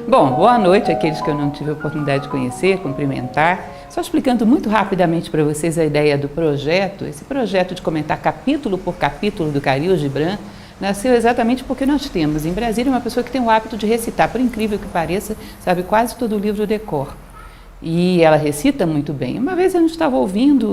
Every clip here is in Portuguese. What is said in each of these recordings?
Bom, boa noite àqueles que eu não tive a oportunidade de conhecer, cumprimentar. Só explicando muito rapidamente para vocês a ideia do projeto. Esse projeto de comentar capítulo por capítulo do Khalil Gibran nasceu exatamente porque nós temos em Brasília uma pessoa que tem o hábito de recitar, por incrível que pareça, sabe quase todo o livro de cor. E ela recita muito bem. Uma vez a gente estava ouvindo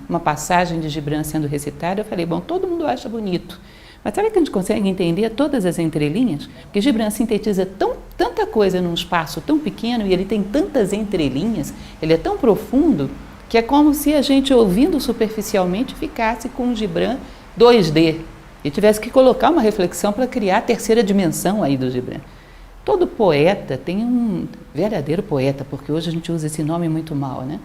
uma passagem de Gibran sendo recitada, eu falei, bom, todo mundo acha bonito. Mas será que a gente consegue entender todas as entrelinhas? Porque Gibran sintetiza tanta coisa num espaço tão pequeno e ele tem tantas entrelinhas, ele é tão profundo, que é como se a gente, ouvindo superficialmente, ficasse com um Gibran 2D e tivesse que colocar uma reflexão para criar a terceira dimensão aí do Gibran. Todo poeta tem um verdadeiro poeta, porque hoje a gente usa esse nome muito mal, né?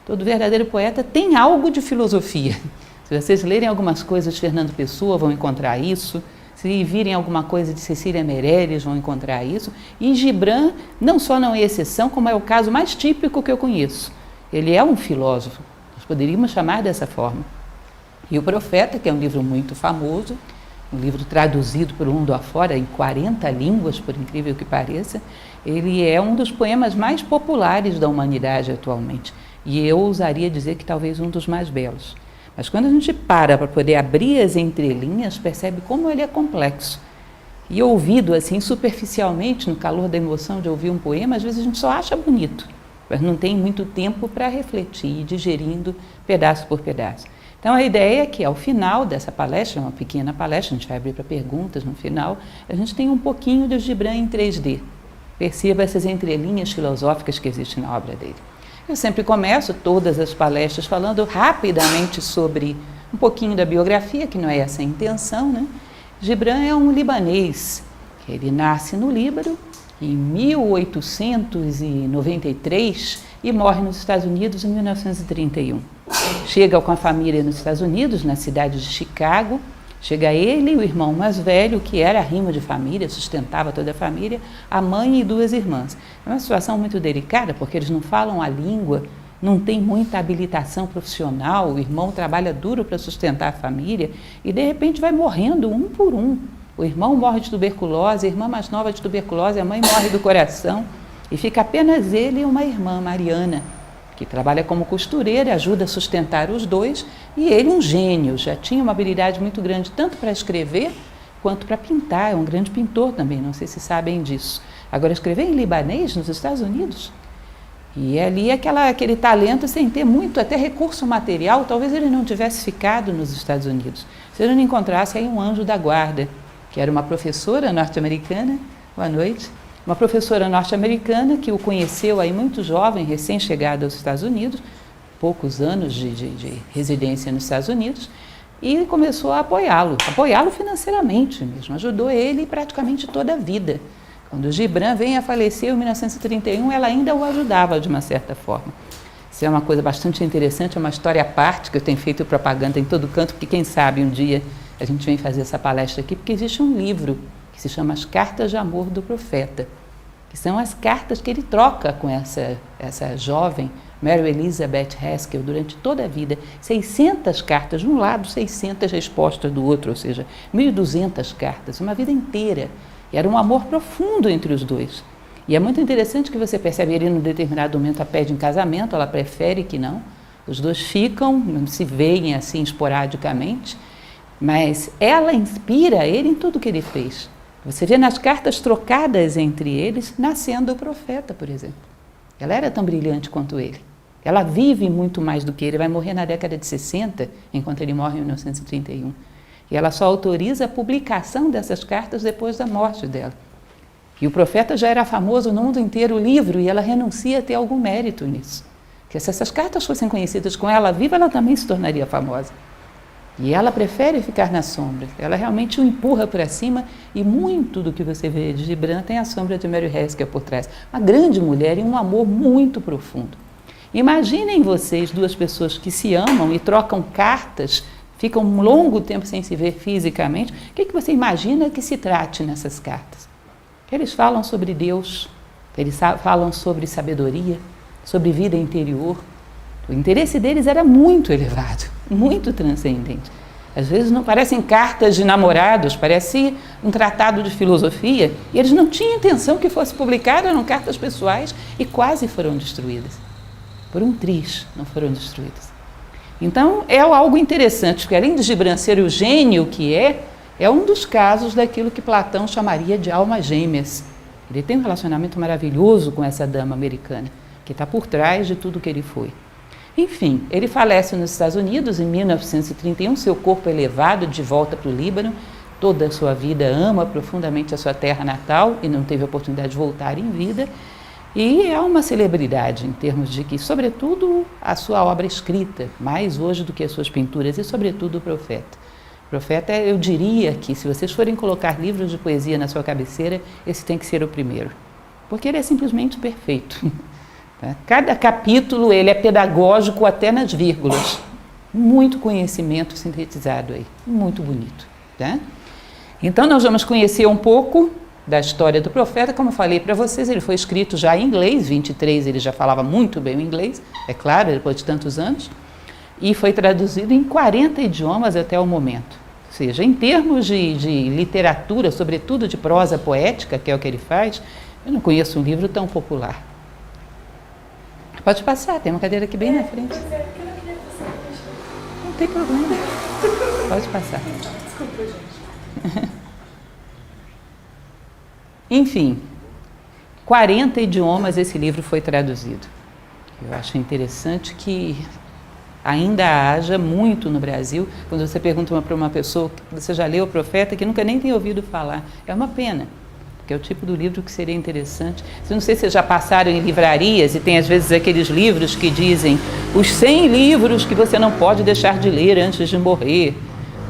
Todo verdadeiro poeta tem algo de filosofia. Se vocês lerem algumas coisas de Fernando Pessoa, vão encontrar isso. Se virem alguma coisa de Cecília Meirelles, vão encontrar isso. E Gibran não só não é exceção, como é o caso mais típico que eu conheço. Ele é um filósofo, nós poderíamos chamar dessa forma. E O Profeta, que é um livro muito famoso, um livro traduzido por mundo afora em 40 línguas, por incrível que pareça, ele é um dos poemas mais populares da humanidade atualmente. E eu ousaria dizer que talvez um dos mais belos. Mas quando a gente para poder abrir as entrelinhas, percebe como ele é complexo. E ouvido assim superficialmente, no calor da emoção de ouvir um poema, às vezes a gente só acha bonito, mas não tem muito tempo para refletir, digerindo pedaço por pedaço. Então a ideia é que ao final dessa palestra, uma pequena palestra, a gente vai abrir para perguntas no final, a gente tem um pouquinho de Gibran em 3D. Perceba essas entrelinhas filosóficas que existem na obra dele. Eu sempre começo todas as palestras falando rapidamente sobre um pouquinho da biografia, que não é essa a intenção, né? Gibran é um libanês. Ele nasce no Líbano em 1893 e morre nos Estados Unidos em 1931. Chega com a família nos Estados Unidos, na cidade de Chicago. Chega ele e o irmão mais velho, que era arrimo de família, sustentava toda a família, a mãe e 2 irmãs. É uma situação muito delicada, porque eles não falam a língua, não tem muita habilitação profissional, o irmão trabalha duro para sustentar a família e, de repente, vai morrendo um por um. O irmão morre de tuberculose, a irmã mais nova de tuberculose, a mãe morre do coração e fica apenas ele e uma irmã, Mariana, que trabalha como costureira, ajuda a sustentar os dois, e ele, um gênio, já tinha uma habilidade muito grande, tanto para escrever quanto para pintar, é um grande pintor também, não sei se sabem disso. Agora, escrever em libanês nos Estados Unidos, e ali aquele talento sem ter muito, até recurso material, talvez ele não tivesse ficado nos Estados Unidos, se ele não encontrasse aí um anjo da guarda, que era uma professora norte-americana, boa noite, uma professora norte-americana que o conheceu aí muito jovem, recém-chegada aos Estados Unidos, poucos anos de residência nos Estados Unidos, e começou a apoiá-lo financeiramente mesmo, ajudou ele praticamente toda a vida. Quando o Gibran vem a falecer em 1931, ela ainda o ajudava de uma certa forma. Isso é uma coisa bastante interessante, é uma história à parte, que eu tenho feito propaganda em todo canto, porque quem sabe um dia a gente vem fazer essa palestra aqui, porque existe um livro que se chama As Cartas de Amor do Profeta, que são as cartas que ele troca com essa jovem, Mary Elizabeth Haskell, durante toda a vida. 600 cartas de um lado, 600 respostas do outro, ou seja, 1.200 cartas, uma vida inteira. E era um amor profundo entre os dois. E é muito interessante que você percebe, ele em determinado momento a pede em casamento, ela prefere que não. Os dois ficam, não se veem assim esporadicamente, mas ela inspira ele em tudo que ele fez. Você vê nas cartas trocadas entre eles, nascendo o profeta, por exemplo. Ela era tão brilhante quanto ele. Ela vive muito mais do que ele, vai morrer na década de 60, enquanto ele morre em 1931. E ela só autoriza a publicação dessas cartas depois da morte dela. E o profeta já era famoso no mundo inteiro, o livro, e ela renuncia a ter algum mérito nisso. Porque se essas cartas fossem conhecidas com ela viva, ela também se tornaria famosa. E ela prefere ficar na sombra, ela realmente o empurra para cima, e muito do que você vê de Gibran tem a sombra de Mary Haskell por trás. Uma grande mulher e um amor muito profundo. Imaginem vocês, 2 pessoas que se amam e trocam cartas, ficam um longo tempo sem se ver fisicamente, o que você imagina que se trate nessas cartas? Eles falam sobre Deus, eles falam sobre sabedoria, sobre vida interior. O interesse deles era muito elevado, muito transcendente. Às vezes não parecem cartas de namorados, parece um tratado de filosofia, e eles não tinham intenção que fosse publicado, eram cartas pessoais e quase foram destruídas. Por um triz, não foram destruídas. Então, é algo interessante, porque além de Gibran ser o gênio que é um dos casos daquilo que Platão chamaria de almas gêmeas. Ele tem um relacionamento maravilhoso com essa dama americana, que está por trás de tudo que ele foi. Enfim, ele falece nos Estados Unidos em 1931, seu corpo é levado de volta para o Líbano, toda a sua vida ama profundamente a sua terra natal e não teve a oportunidade de voltar em vida, e é uma celebridade em termos de que, sobretudo, a sua obra escrita, mais hoje do que as suas pinturas, e sobretudo o Profeta. O Profeta, eu diria que, se vocês forem colocar livros de poesia na sua cabeceira, esse tem que ser o primeiro, porque ele é simplesmente perfeito. Cada capítulo ele é pedagógico até nas vírgulas. Muito conhecimento sintetizado aí, muito bonito. Tá? Então nós vamos conhecer um pouco da história do Profeta. Como eu falei para vocês, ele foi escrito já em inglês, 23 ele já falava muito bem o inglês, é claro, depois de tantos anos, e foi traduzido em 40 idiomas até o momento. Ou seja, em termos de literatura, sobretudo de prosa poética, que é o que ele faz, eu não conheço um livro tão popular. Pode passar, tem uma cadeira aqui bem na frente. Não tem problema. Pode passar. Desculpa, gente. Enfim, 40 idiomas esse livro foi traduzido. Eu acho interessante que ainda haja muito no Brasil, quando você pergunta para uma pessoa, você já leu o Profeta, que nunca nem tem ouvido falar. É uma pena. Que é o tipo do livro que seria interessante. Eu não sei se vocês já passaram em livrarias e tem às vezes aqueles livros que dizem os 100 livros que você não pode deixar de ler antes de morrer,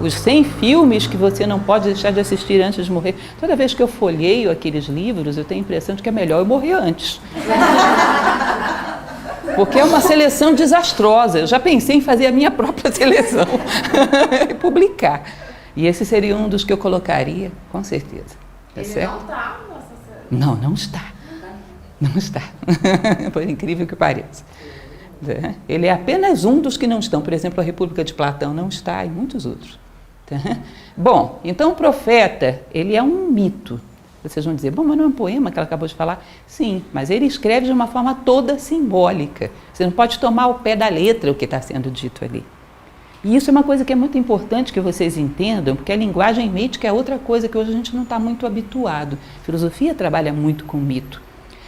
os 100 filmes que você não pode deixar de assistir antes de morrer. Toda vez que eu folheio aqueles livros, eu tenho a impressão de que é melhor eu morrer antes. Porque é uma seleção desastrosa. Eu já pensei em fazer a minha própria seleção e publicar. E esse seria um dos que eu colocaria, com certeza. Tá certo? Não está nessa série. Não, não está. Não está. Por incrível que pareça. Ele é apenas um dos que não estão. Por exemplo, a República de Platão não está e muitos outros. Bom, então o Profeta, ele é um mito. Vocês vão dizer, bom, mas não é um poema que ela acabou de falar? Sim, mas ele escreve de uma forma toda simbólica. Você não pode tomar ao pé da letra o que está sendo dito ali. E isso é uma coisa que é muito importante que vocês entendam, porque a linguagem mítica é outra coisa que hoje a gente não está muito habituado. A filosofia trabalha muito com mito.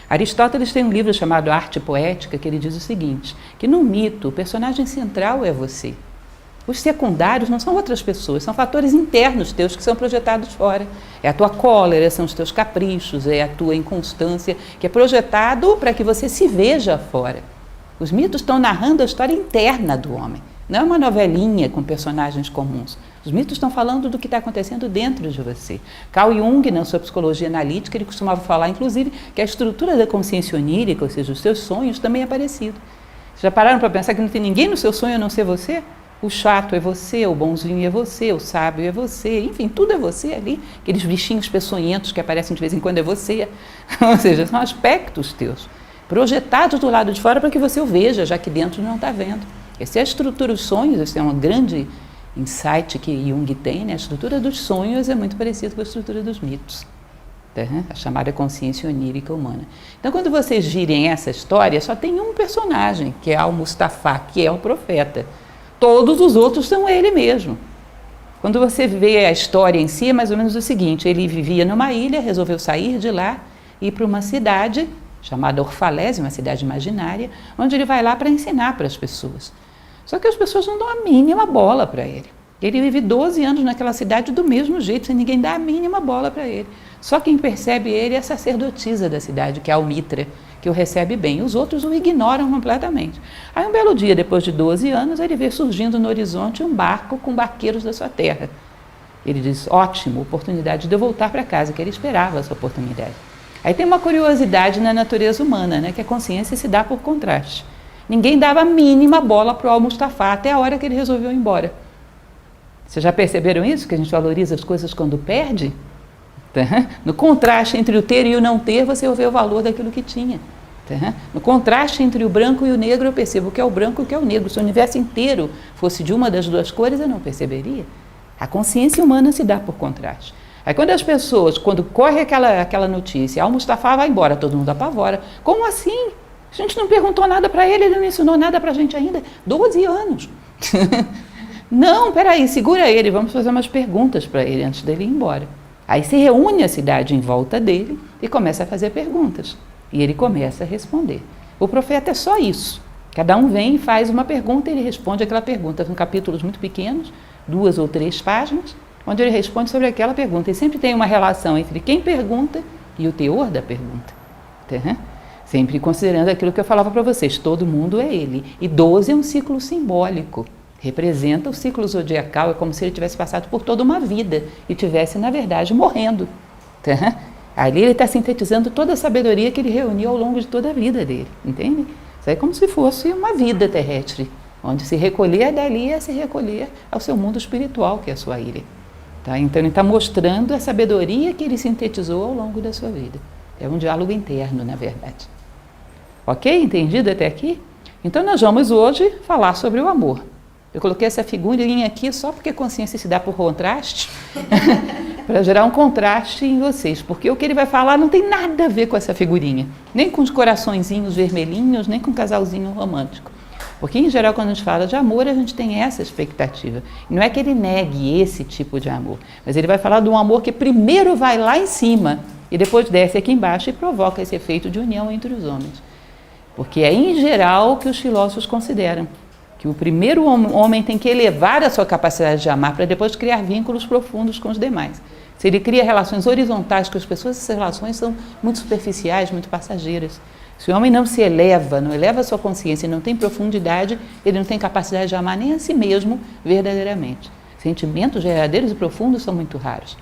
Aristóteles tem um livro chamado Arte Poética, que ele diz o seguinte, que no mito o personagem central é você. Os secundários não são outras pessoas, são fatores internos teus que são projetados fora. É a tua cólera, são os teus caprichos, é a tua inconstância, que é projetado para que você se veja fora. Os mitos estão narrando a história interna do homem. Não é uma novelinha com personagens comuns. Os mitos estão falando do que está acontecendo dentro de você. Carl Jung, na sua psicologia analítica, ele costumava falar, inclusive, que a estrutura da consciência onírica, ou seja, os seus sonhos, também é parecido. Vocês já pararam para pensar que não tem ninguém no seu sonho a não ser você? O chato é você, o bonzinho é você, o sábio é você, enfim, tudo é você ali. Aqueles bichinhos peçonhentos que aparecem de vez em quando é você. Ou seja, são aspectos teus, projetados do lado de fora para que você o veja, já que dentro não está vendo. Essa é a estrutura dos sonhos, esse é um grande insight que Jung tem, né? A estrutura dos sonhos é muito parecida com a estrutura dos mitos, tá? A chamada consciência onírica humana. Então, quando vocês virem essa história, só tem um personagem, que é Al-Mustafa, que é o profeta. Todos os outros são ele mesmo. Quando você vê a história em si, é mais ou menos o seguinte, ele vivia numa ilha, resolveu sair de lá e ir para uma cidade chamada Orfalésia, uma cidade imaginária, onde ele vai lá para ensinar para as pessoas. Só que as pessoas não dão a mínima bola para ele. Ele vive 12 anos naquela cidade do mesmo jeito, sem ninguém dar a mínima bola para ele. Só quem percebe ele é a sacerdotisa da cidade, que é a Almitra, que o recebe bem. Os outros o ignoram completamente. Aí um belo dia, depois de 12 anos, ele vê surgindo no horizonte um barco com barqueiros da sua terra. Ele diz, ótimo, oportunidade de eu voltar para casa, que ele esperava essa oportunidade. Aí tem uma curiosidade na natureza humana, né, que a consciência se dá por contraste. Ninguém dava a mínima bola para o Al-Mustafa até a hora que ele resolveu ir embora. Vocês já perceberam isso? Que a gente valoriza as coisas quando perde? Tá? No contraste entre o ter e o não ter, você vê o valor daquilo que tinha. Tá? No contraste entre o branco e o negro, eu percebo o que é o branco e o que é o negro. Se o universo inteiro fosse de uma das duas cores, eu não perceberia. A consciência humana se dá por contraste. Aí quando as pessoas, quando corre aquela notícia, Al-Mustafa vai embora, todo mundo apavora. Como assim? A gente não perguntou nada para ele, ele não ensinou nada para a gente ainda. 12 anos. Não, peraí, segura ele, vamos fazer umas perguntas para ele antes dele ir embora. Aí se reúne a cidade em volta dele e começa a fazer perguntas. E ele começa a responder. O profeta é só isso. Cada um vem e faz uma pergunta e ele responde aquela pergunta. São capítulos muito pequenos, 2 ou 3 páginas, onde ele responde sobre aquela pergunta. E sempre tem uma relação entre quem pergunta e o teor da pergunta. Tá? Sempre considerando aquilo que eu falava para vocês, todo mundo é ele. E 12 é um ciclo simbólico. Representa o ciclo zodiacal, é como se ele tivesse passado por toda uma vida e tivesse, na verdade, morrendo. Tá? Ali ele está sintetizando toda a sabedoria que ele reuniu ao longo de toda a vida dele, entende? Isso é como se fosse uma vida terrestre, onde se recolher dali é se recolher ao seu mundo espiritual, que é a sua ilha. Tá? Então ele está mostrando a sabedoria que ele sintetizou ao longo da sua vida. É um diálogo interno, na verdade. Ok? Entendido até aqui? Então nós vamos hoje falar sobre o amor. Eu coloquei essa figurinha aqui só porque a consciência se dá por contraste, para gerar um contraste em vocês, porque o que ele vai falar não tem nada a ver com essa figurinha, nem com os coraçõezinhos vermelhinhos, nem com o casalzinho romântico. Porque, em geral, quando a gente fala de amor, a gente tem essa expectativa. E não é que ele negue esse tipo de amor, mas ele vai falar de um amor que primeiro vai lá em cima e depois desce aqui embaixo e provoca esse efeito de união entre os homens. Porque é, em geral, o que os filósofos consideram. Que o primeiro homem tem que elevar a sua capacidade de amar para depois criar vínculos profundos com os demais. Se ele cria relações horizontais com as pessoas, essas relações são muito superficiais, muito passageiras. Se o homem não se eleva, não eleva a sua consciência e não tem profundidade, ele não tem capacidade de amar nem a si mesmo verdadeiramente. Sentimentos verdadeiros e profundos são muito raros.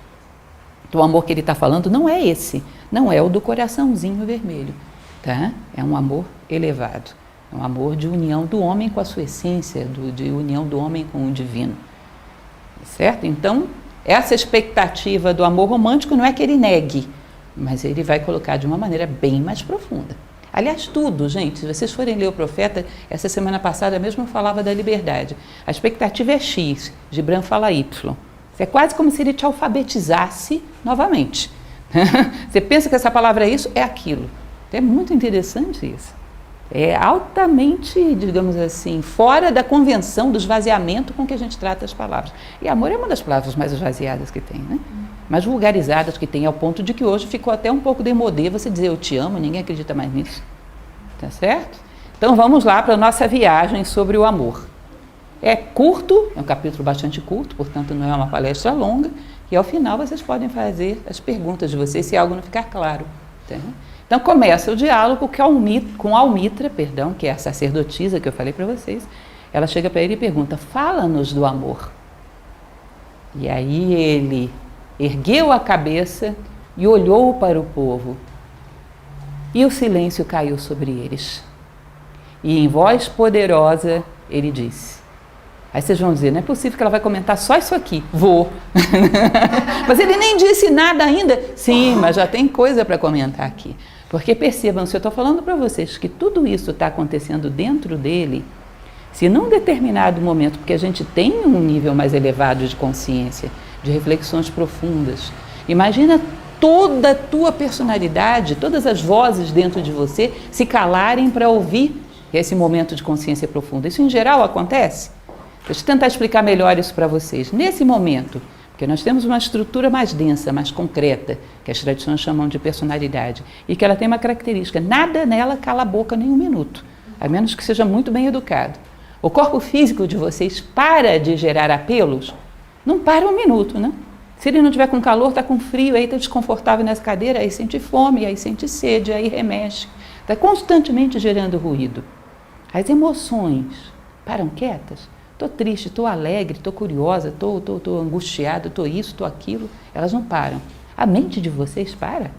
Então, o amor que ele está falando não é esse, não é o do coraçãozinho vermelho, tá? É um amor elevado. É um amor de união do homem com a sua essência, de união do homem com o divino. Certo? Então, essa expectativa do amor romântico não é que ele negue, mas ele vai colocar de uma maneira bem mais profunda. Aliás, tudo, gente, se vocês forem ler o profeta, essa semana passada mesmo eu falava da liberdade. A expectativa é X, Gibran fala Y. É quase como se ele te alfabetizasse novamente. Você pensa que essa palavra é isso, é aquilo. É muito interessante isso. É altamente, digamos assim, fora da convenção do esvaziamento com que a gente trata as palavras. E amor é uma das palavras mais esvaziadas que tem, né? Mais vulgarizadas que tem, ao ponto de que hoje ficou até um pouco demodê você dizer eu te amo, ninguém acredita mais nisso. Tá certo? Então vamos lá para a nossa viagem sobre o amor. É curto, é um capítulo bastante curto, portanto não é uma palestra longa, e ao final vocês podem fazer as perguntas de vocês se algo não ficar claro. Tá? Então começa o diálogo com Almitra, que é a sacerdotisa que eu falei para vocês. Ela chega para ele e pergunta, fala-nos do amor. E aí ele ergueu a cabeça e olhou para o povo. E o silêncio caiu sobre eles. E em voz poderosa ele disse. Aí vocês vão dizer, não é possível que ela vai comentar só isso aqui. Vou. Mas ele nem disse nada ainda. Sim, mas já tem coisa para comentar aqui. Porque percebam, se eu estou falando para vocês que tudo isso está acontecendo dentro dele, se num determinado momento, porque a gente tem um nível mais elevado de consciência, de reflexões profundas, imagina toda a tua personalidade, todas as vozes dentro de você se calarem para ouvir esse momento de consciência profunda. Isso em geral acontece? Deixa eu tentar explicar melhor isso para vocês. Nesse momento, porque nós temos uma estrutura mais densa, mais concreta, que as tradições chamam de personalidade, e que ela tem uma característica, nada nela cala a boca nem um minuto, a menos que seja muito bem educado. O corpo físico de vocês para de gerar apelos, não para um minuto, né? Se ele não tiver com calor, está com frio, aí está desconfortável nessa cadeira, aí sente fome, aí sente sede, aí remexe. Está constantemente gerando ruído. As emoções param quietas. Estou triste, estou alegre, estou curiosa, estou angustiada, estou isso, estou aquilo. Elas não param. A mente de vocês para.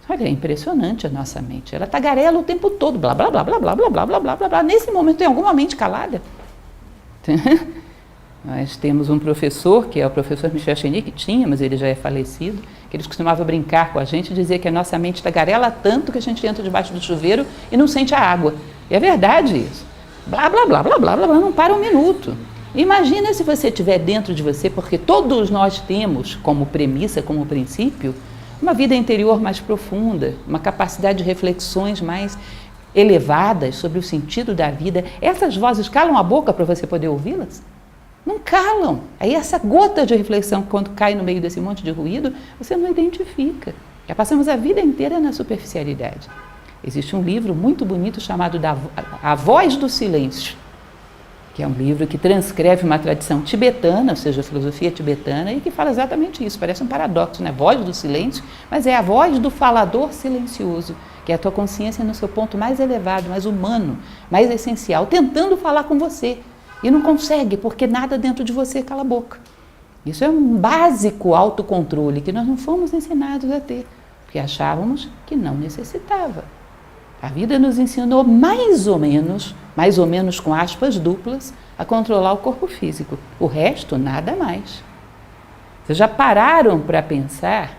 Olha, é impressionante a nossa mente. Ela tagarela o tempo todo, blá, blá, blá, blá, blá, blá, blá, blá, blá, blá, blá. Nesse momento tem alguma mente calada? Nós temos um professor, que é o professor Michel Chenier, que tinha, mas ele já é falecido, que ele costumava brincar com a gente e dizer que a nossa mente tagarela tanto que a gente entra debaixo do chuveiro e não sente a água. E é verdade isso. Blá, blá, blá, blá, blá, blá, blá, não para um minuto. Imagina se você tiver dentro de você, porque todos nós temos como premissa, como princípio, uma vida interior mais profunda, uma capacidade de reflexões mais elevadas sobre o sentido da vida. Essas vozes calam a boca para você poder ouvi-las? Não calam. Aí essa gota de reflexão, quando cai no meio desse monte de ruído, você não identifica. Já passamos a vida inteira na superficialidade. Existe um livro muito bonito chamado A Voz do Silêncio, que é um livro que transcreve uma tradição tibetana, ou seja, a filosofia tibetana, e que fala exatamente isso. Parece um paradoxo, né? Voz do silêncio, mas é a voz do falador silencioso, que é a tua consciência no seu ponto mais elevado, mais humano, mais essencial, tentando falar com você. E não consegue, porque nada dentro de você cala a boca. Isso é um básico autocontrole que nós não fomos ensinados a ter, porque achávamos que não necessitava. A vida nos ensinou mais ou menos com aspas duplas, a controlar o corpo físico. O resto, nada mais. Vocês já pararam para pensar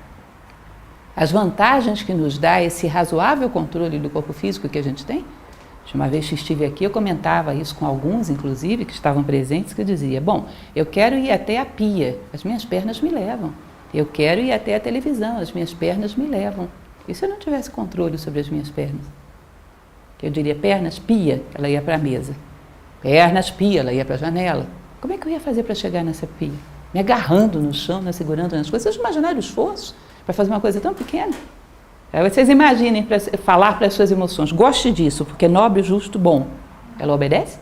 as vantagens que nos dá esse razoável controle do corpo físico que a gente tem? Uma vez que estive aqui, eu comentava isso com alguns, inclusive, que estavam presentes, que eu dizia, bom, eu quero ir até a pia, as minhas pernas me levam. Eu quero ir até a televisão, as minhas pernas me levam. E se eu não tivesse controle sobre as minhas pernas? Eu diria, pernas, pia, ela ia para a mesa. Pernas, pia, ela ia para a janela. Como é que eu ia fazer para chegar nessa pia? Me agarrando no chão, me segurando nas coisas. Vocês imaginaram o esforço para fazer uma coisa tão pequena? Aí vocês imaginem para falar para as suas emoções, goste disso, porque é nobre, justo, bom. Ela obedece?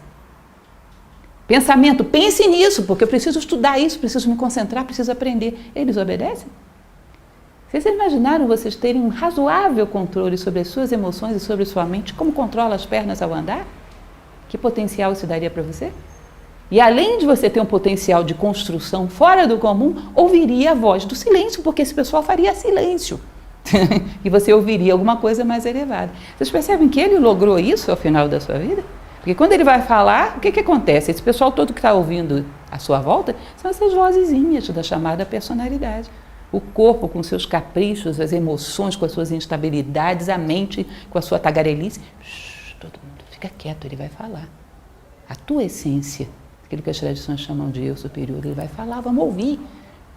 Pensamento, pense nisso, porque eu preciso estudar isso, preciso me concentrar, preciso aprender. Eles obedecem? Vocês imaginaram vocês terem um razoável controle sobre as suas emoções e sobre sua mente, como controla as pernas ao andar? Que potencial isso daria para você? E além de você ter um potencial de construção fora do comum, ouviria a voz do silêncio, porque esse pessoal faria silêncio. E você ouviria alguma coisa mais elevada. Vocês percebem que ele logrou isso ao final da sua vida? Porque quando ele vai falar, o que acontece? Esse pessoal todo que está ouvindo à sua volta são essas vozezinhas da chamada personalidade. O corpo com seus caprichos, as emoções com as suas instabilidades, a mente com a sua tagarelice. Todo mundo fica quieto, ele vai falar. A tua essência, aquilo que as tradições chamam de eu superior, ele vai falar, vamos ouvir.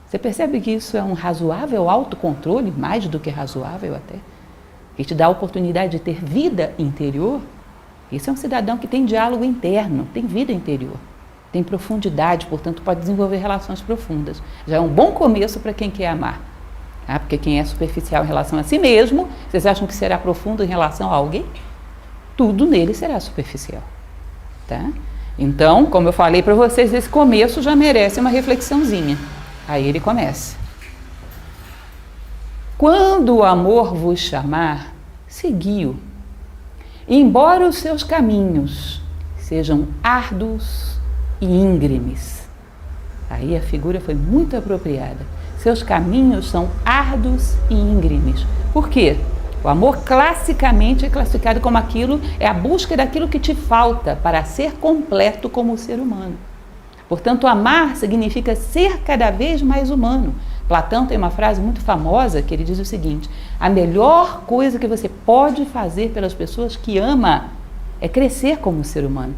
Você percebe que isso é um razoável autocontrole, mais do que razoável até, que te dá a oportunidade de ter vida interior? Isso é um cidadão que tem diálogo interno, tem vida interior, tem profundidade, portanto pode desenvolver relações profundas. Já é um bom começo para quem quer amar. Porque quem é superficial em relação a si mesmo, vocês acham que será profundo em relação a alguém? Tudo nele será superficial. Tá? Então, como eu falei para vocês, esse começo já merece uma reflexãozinha. Aí ele começa. Quando o amor vos chamar, segui-o. Embora os seus caminhos sejam árduos e íngremes. Aí a figura foi muito apropriada. Seus caminhos são árduos e íngremes. Por quê? O amor classicamente é classificado como aquilo, é a busca daquilo que te falta para ser completo como ser humano. Portanto, amar significa ser cada vez mais humano. Platão tem uma frase muito famosa que ele diz o seguinte: a melhor coisa que você pode fazer pelas pessoas que ama é crescer como ser humano.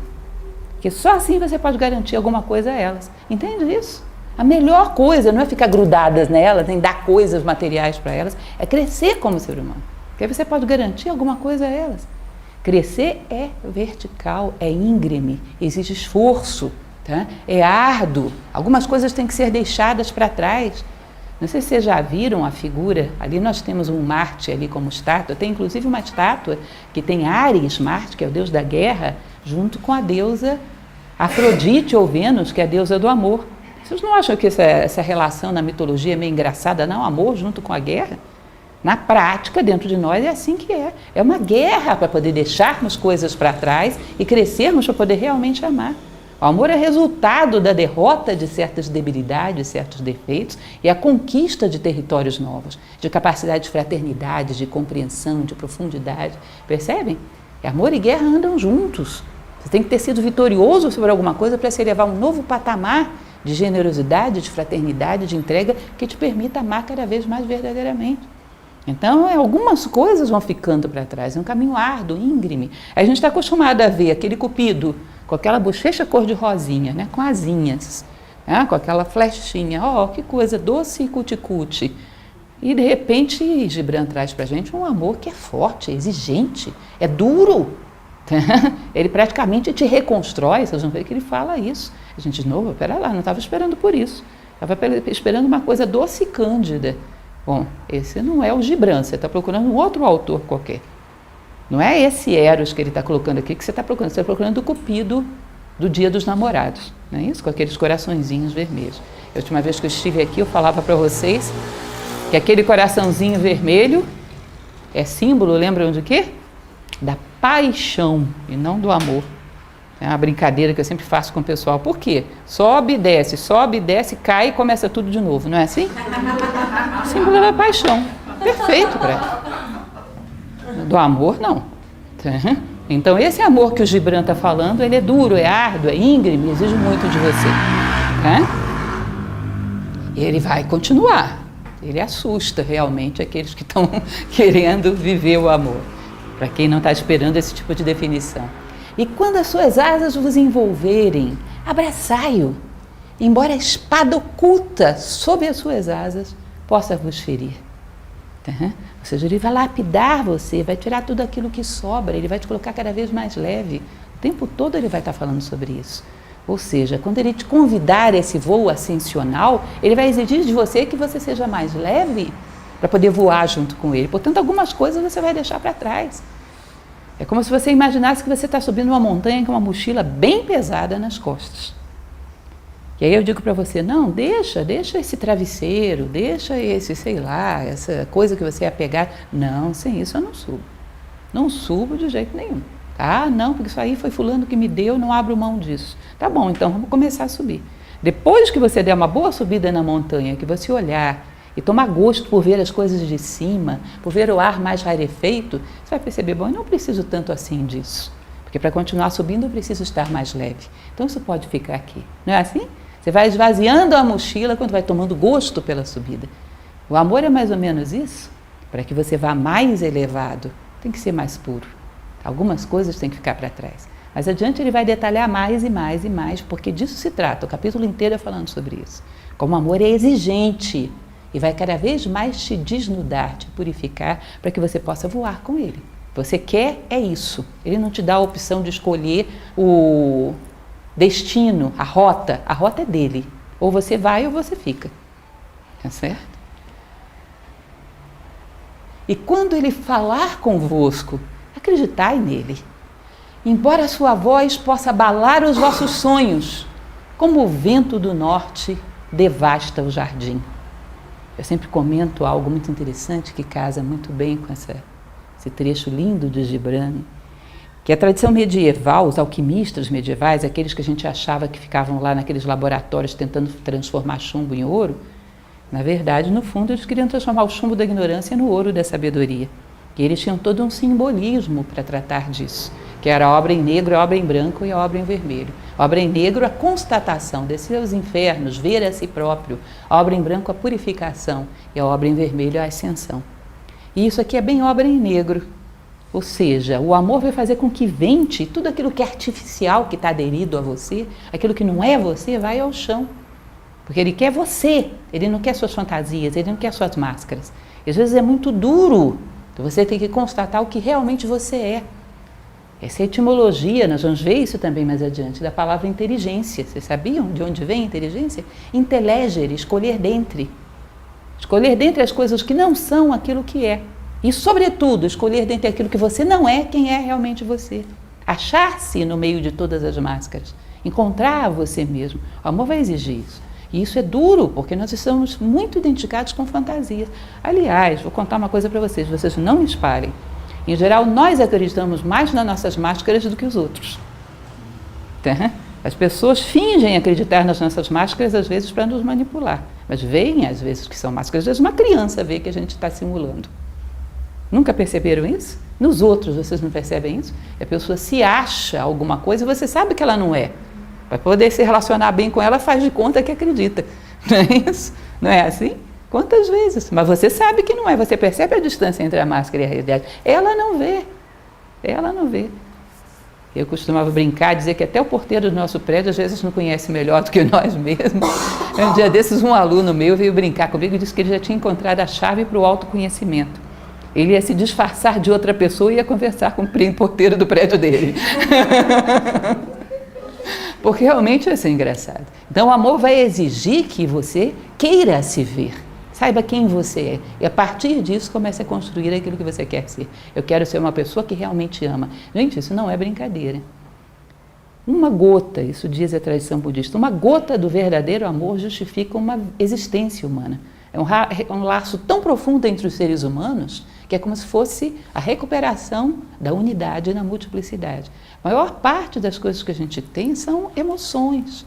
Porque só assim você pode garantir alguma coisa a elas. Entende isso? A melhor coisa não é ficar grudadas nelas, nem dar coisas materiais para elas, é crescer como ser humano. Porque aí você pode garantir alguma coisa a elas. Crescer é vertical, é íngreme, exige esforço. Tá? É árduo, algumas coisas têm que ser deixadas para trás. Não sei se vocês já viram a figura, ali nós temos um Marte ali como estátua, tem inclusive uma estátua que tem Ares, Marte, que é o deus da guerra, junto com a deusa Afrodite ou Vênus, que é a deusa do amor. Vocês não acham que essa relação na mitologia é meio engraçada, não? Amor junto com a guerra? Na prática, dentro de nós é assim que é. É uma guerra para poder deixarmos coisas para trás e crescermos para poder realmente amar. O amor é resultado da derrota de certas debilidades, certos defeitos e a conquista de territórios novos, de capacidade de fraternidade, de compreensão, de profundidade. Percebem? Amor e guerra andam juntos. Você tem que ter sido vitorioso sobre alguma coisa para se elevar a um novo patamar de generosidade, de fraternidade, de entrega que te permita amar cada vez mais verdadeiramente. Então, algumas coisas vão ficando para trás, é um caminho árduo, íngreme. A gente está acostumado a ver aquele cupido com aquela bochecha cor de rosinha, né? Com asinhas, né? Com aquela flechinha. Ó, que coisa doce e cuticute. E de repente Gibran traz para a gente um amor que é forte, é exigente, é duro. Ele praticamente te reconstrói, vocês vão ver que ele fala isso. A gente, de novo, pera lá, não estava esperando por isso. Estava esperando uma coisa doce e cândida. Bom, esse não é o Gibran, você está procurando um outro autor qualquer. Não é esse Eros que ele está colocando aqui que você está procurando o Cupido do Dia dos Namorados, não é isso? Com aqueles coraçõezinhos vermelhos. A última vez que eu estive aqui, eu falava para vocês que aquele coraçãozinho vermelho é símbolo, lembram de quê? Da paixão e não do amor. É uma brincadeira que eu sempre faço com o pessoal. Por quê? Sobe, desce, cai e começa tudo de novo, não é assim? Símbolo da paixão. Perfeito para do amor, não. Então, esse amor que o Gibran está falando, ele é duro, é árduo, é íngreme, exige muito de você. E ele vai continuar. Ele assusta realmente aqueles que estão querendo viver o amor. Para quem não está esperando esse tipo de definição. E quando as suas asas vos envolverem, abraçai-o, embora a espada oculta sob as suas asas possa vos ferir. Ou seja, ele vai lapidar você, vai tirar tudo aquilo que sobra, ele vai te colocar cada vez mais leve. O tempo todo ele vai estar falando sobre isso. Ou seja, quando ele te convidar a esse voo ascensional, ele vai exigir de você que você seja mais leve para poder voar junto com ele. Portanto, algumas coisas você vai deixar para trás. É como se você imaginasse que você está subindo uma montanha com uma mochila bem pesada nas costas. E aí eu digo para você, não, deixa esse travesseiro, deixa esse, sei lá, essa coisa que você ia pegar. Não, sem isso eu não subo. Não subo de jeito nenhum. Ah, não, porque isso aí foi fulano que me deu, não abro mão disso. Tá bom, então vamos começar a subir. Depois que você der uma boa subida na montanha, que você olhar e tomar gosto por ver as coisas de cima, por ver o ar mais rarefeito, você vai perceber, bom, eu não preciso tanto assim disso. Porque para continuar subindo eu preciso estar mais leve. Então isso pode ficar aqui. Não é assim? Você vai esvaziando a mochila quando vai tomando gosto pela subida. O amor é mais ou menos isso. Para que você vá mais elevado, tem que ser mais puro. Algumas coisas têm que ficar para trás. Mas adiante ele vai detalhar mais e mais e mais, porque disso se trata. O capítulo inteiro é falando sobre isso. Como o amor é exigente e vai cada vez mais te desnudar, te purificar, para que você possa voar com ele. Você quer, é isso. Ele não te dá a opção de escolher o destino, a rota. A rota é dele. Ou você vai ou você fica. Tá certo? E quando ele falar convosco, acreditai nele. Embora a sua voz possa abalar os vossos sonhos, como o vento do norte devasta o jardim. Eu sempre comento algo muito interessante que casa muito bem com esse trecho lindo de Gibran, que a tradição medieval, os alquimistas medievais, aqueles que a gente achava que ficavam lá naqueles laboratórios tentando transformar chumbo em ouro, na verdade, no fundo, eles queriam transformar o chumbo da ignorância no ouro da sabedoria. E eles tinham todo um simbolismo para tratar disso, que era a obra em negro, a obra em branco e a obra em vermelho. A obra em negro, a constatação descer aos infernos, ver a si próprio. A obra em branco, a purificação. E a obra em vermelho, a ascensão. E isso aqui é bem obra em negro. Ou seja, o amor vai fazer com que vente tudo aquilo que é artificial, que está aderido a você, aquilo que não é você, vai ao chão. Porque ele quer você, ele não quer suas fantasias, ele não quer suas máscaras. E às vezes é muito duro. Então você tem que constatar o que realmente você é. Essa é a etimologia, nós vamos ver isso também mais adiante, da palavra inteligência. Vocês sabiam de onde vem a inteligência? Intelegere, escolher dentre. Escolher dentre as coisas que não são aquilo que é. E, sobretudo, escolher dentre aquilo que você não é, quem é realmente você. Achar-se no meio de todas as máscaras. Encontrar você mesmo. O amor vai exigir isso. E isso é duro, porque nós estamos muito identificados com fantasias. Aliás, vou contar uma coisa para vocês não espalhem. Em geral, nós acreditamos mais nas nossas máscaras do que os outros. Tá? As pessoas fingem acreditar nas nossas máscaras, às vezes, para nos manipular. Mas veem, às vezes, que são máscaras. Às vezes, uma criança vê que a gente está simulando. Nunca perceberam isso? Nos outros, vocês não percebem isso? A pessoa se acha alguma coisa e você sabe que ela não é. Para poder se relacionar bem com ela, faz de conta que acredita. Não é isso? Não é assim? Quantas vezes? Mas você sabe que não é. Você percebe a distância entre a máscara e a realidade. Ela não vê. Ela não vê. Eu costumava brincar, dizer que até o porteiro do nosso prédio às vezes não conhece melhor do que nós mesmos. Um dia desses, um aluno meu veio brincar comigo e disse que ele já tinha encontrado a chave para o autoconhecimento. Ele ia se disfarçar de outra pessoa e ia conversar com o porteiro do prédio dele. Porque realmente vai ser engraçado. Então o amor vai exigir que você queira se ver. Saiba quem você é. E a partir disso comece a construir aquilo que você quer ser. Eu quero ser uma pessoa que realmente ama. Gente, isso não é brincadeira. Uma gota, isso diz a tradição budista, uma gota do verdadeiro amor justifica uma existência humana. É um laço tão profundo entre os seres humanos que é como se fosse a recuperação da unidade na multiplicidade. A maior parte das coisas que a gente tem são emoções.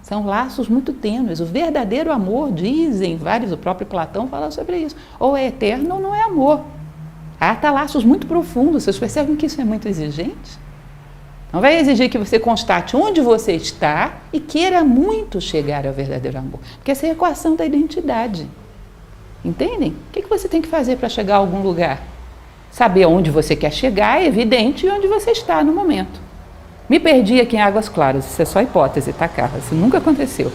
São laços muito tênues. O verdadeiro amor, dizem vários, o próprio Platão fala sobre isso, ou é eterno ou não é amor. Há laços muito profundos. Vocês percebem que isso é muito exigente? Não vai exigir que você constate onde você está e queira muito chegar ao verdadeiro amor, porque essa é a equação da identidade. Entendem? O que você tem que fazer para chegar a algum lugar? Saber onde você quer chegar é evidente e onde você está no momento. Me perdi aqui em Águas Claras, isso é só hipótese, tá, Carla? Isso nunca aconteceu.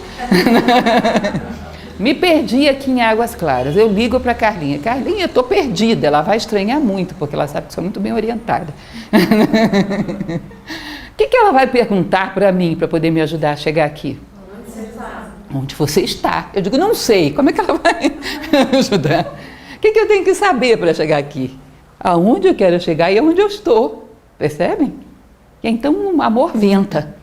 Me perdi aqui em Águas Claras, eu ligo para a Carlinha. Carlinha, eu estou perdida, ela vai estranhar muito, porque ela sabe que sou muito bem orientada. O que ela vai perguntar para mim, para poder me ajudar a chegar aqui? Onde você está? Onde você está? Eu digo, não sei, como é que ela vai ajudar? O que eu tenho que saber para chegar aqui? Aonde eu quero chegar e aonde eu estou, percebem? E então o amor venta,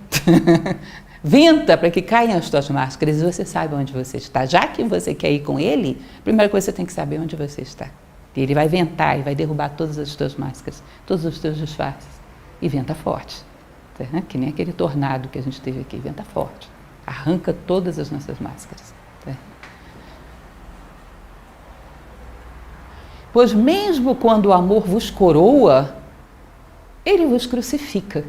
venta para que caiam as tuas máscaras e você saiba onde você está. Já que você quer ir com ele, a primeira coisa você tem que saber onde você está. E ele vai ventar e vai derrubar todas as tuas máscaras, todos os teus disfarces. E venta forte, que nem aquele tornado que a gente teve aqui, venta forte. Arranca todas as nossas máscaras. Pois mesmo quando o amor vos coroa, ele vos crucifica.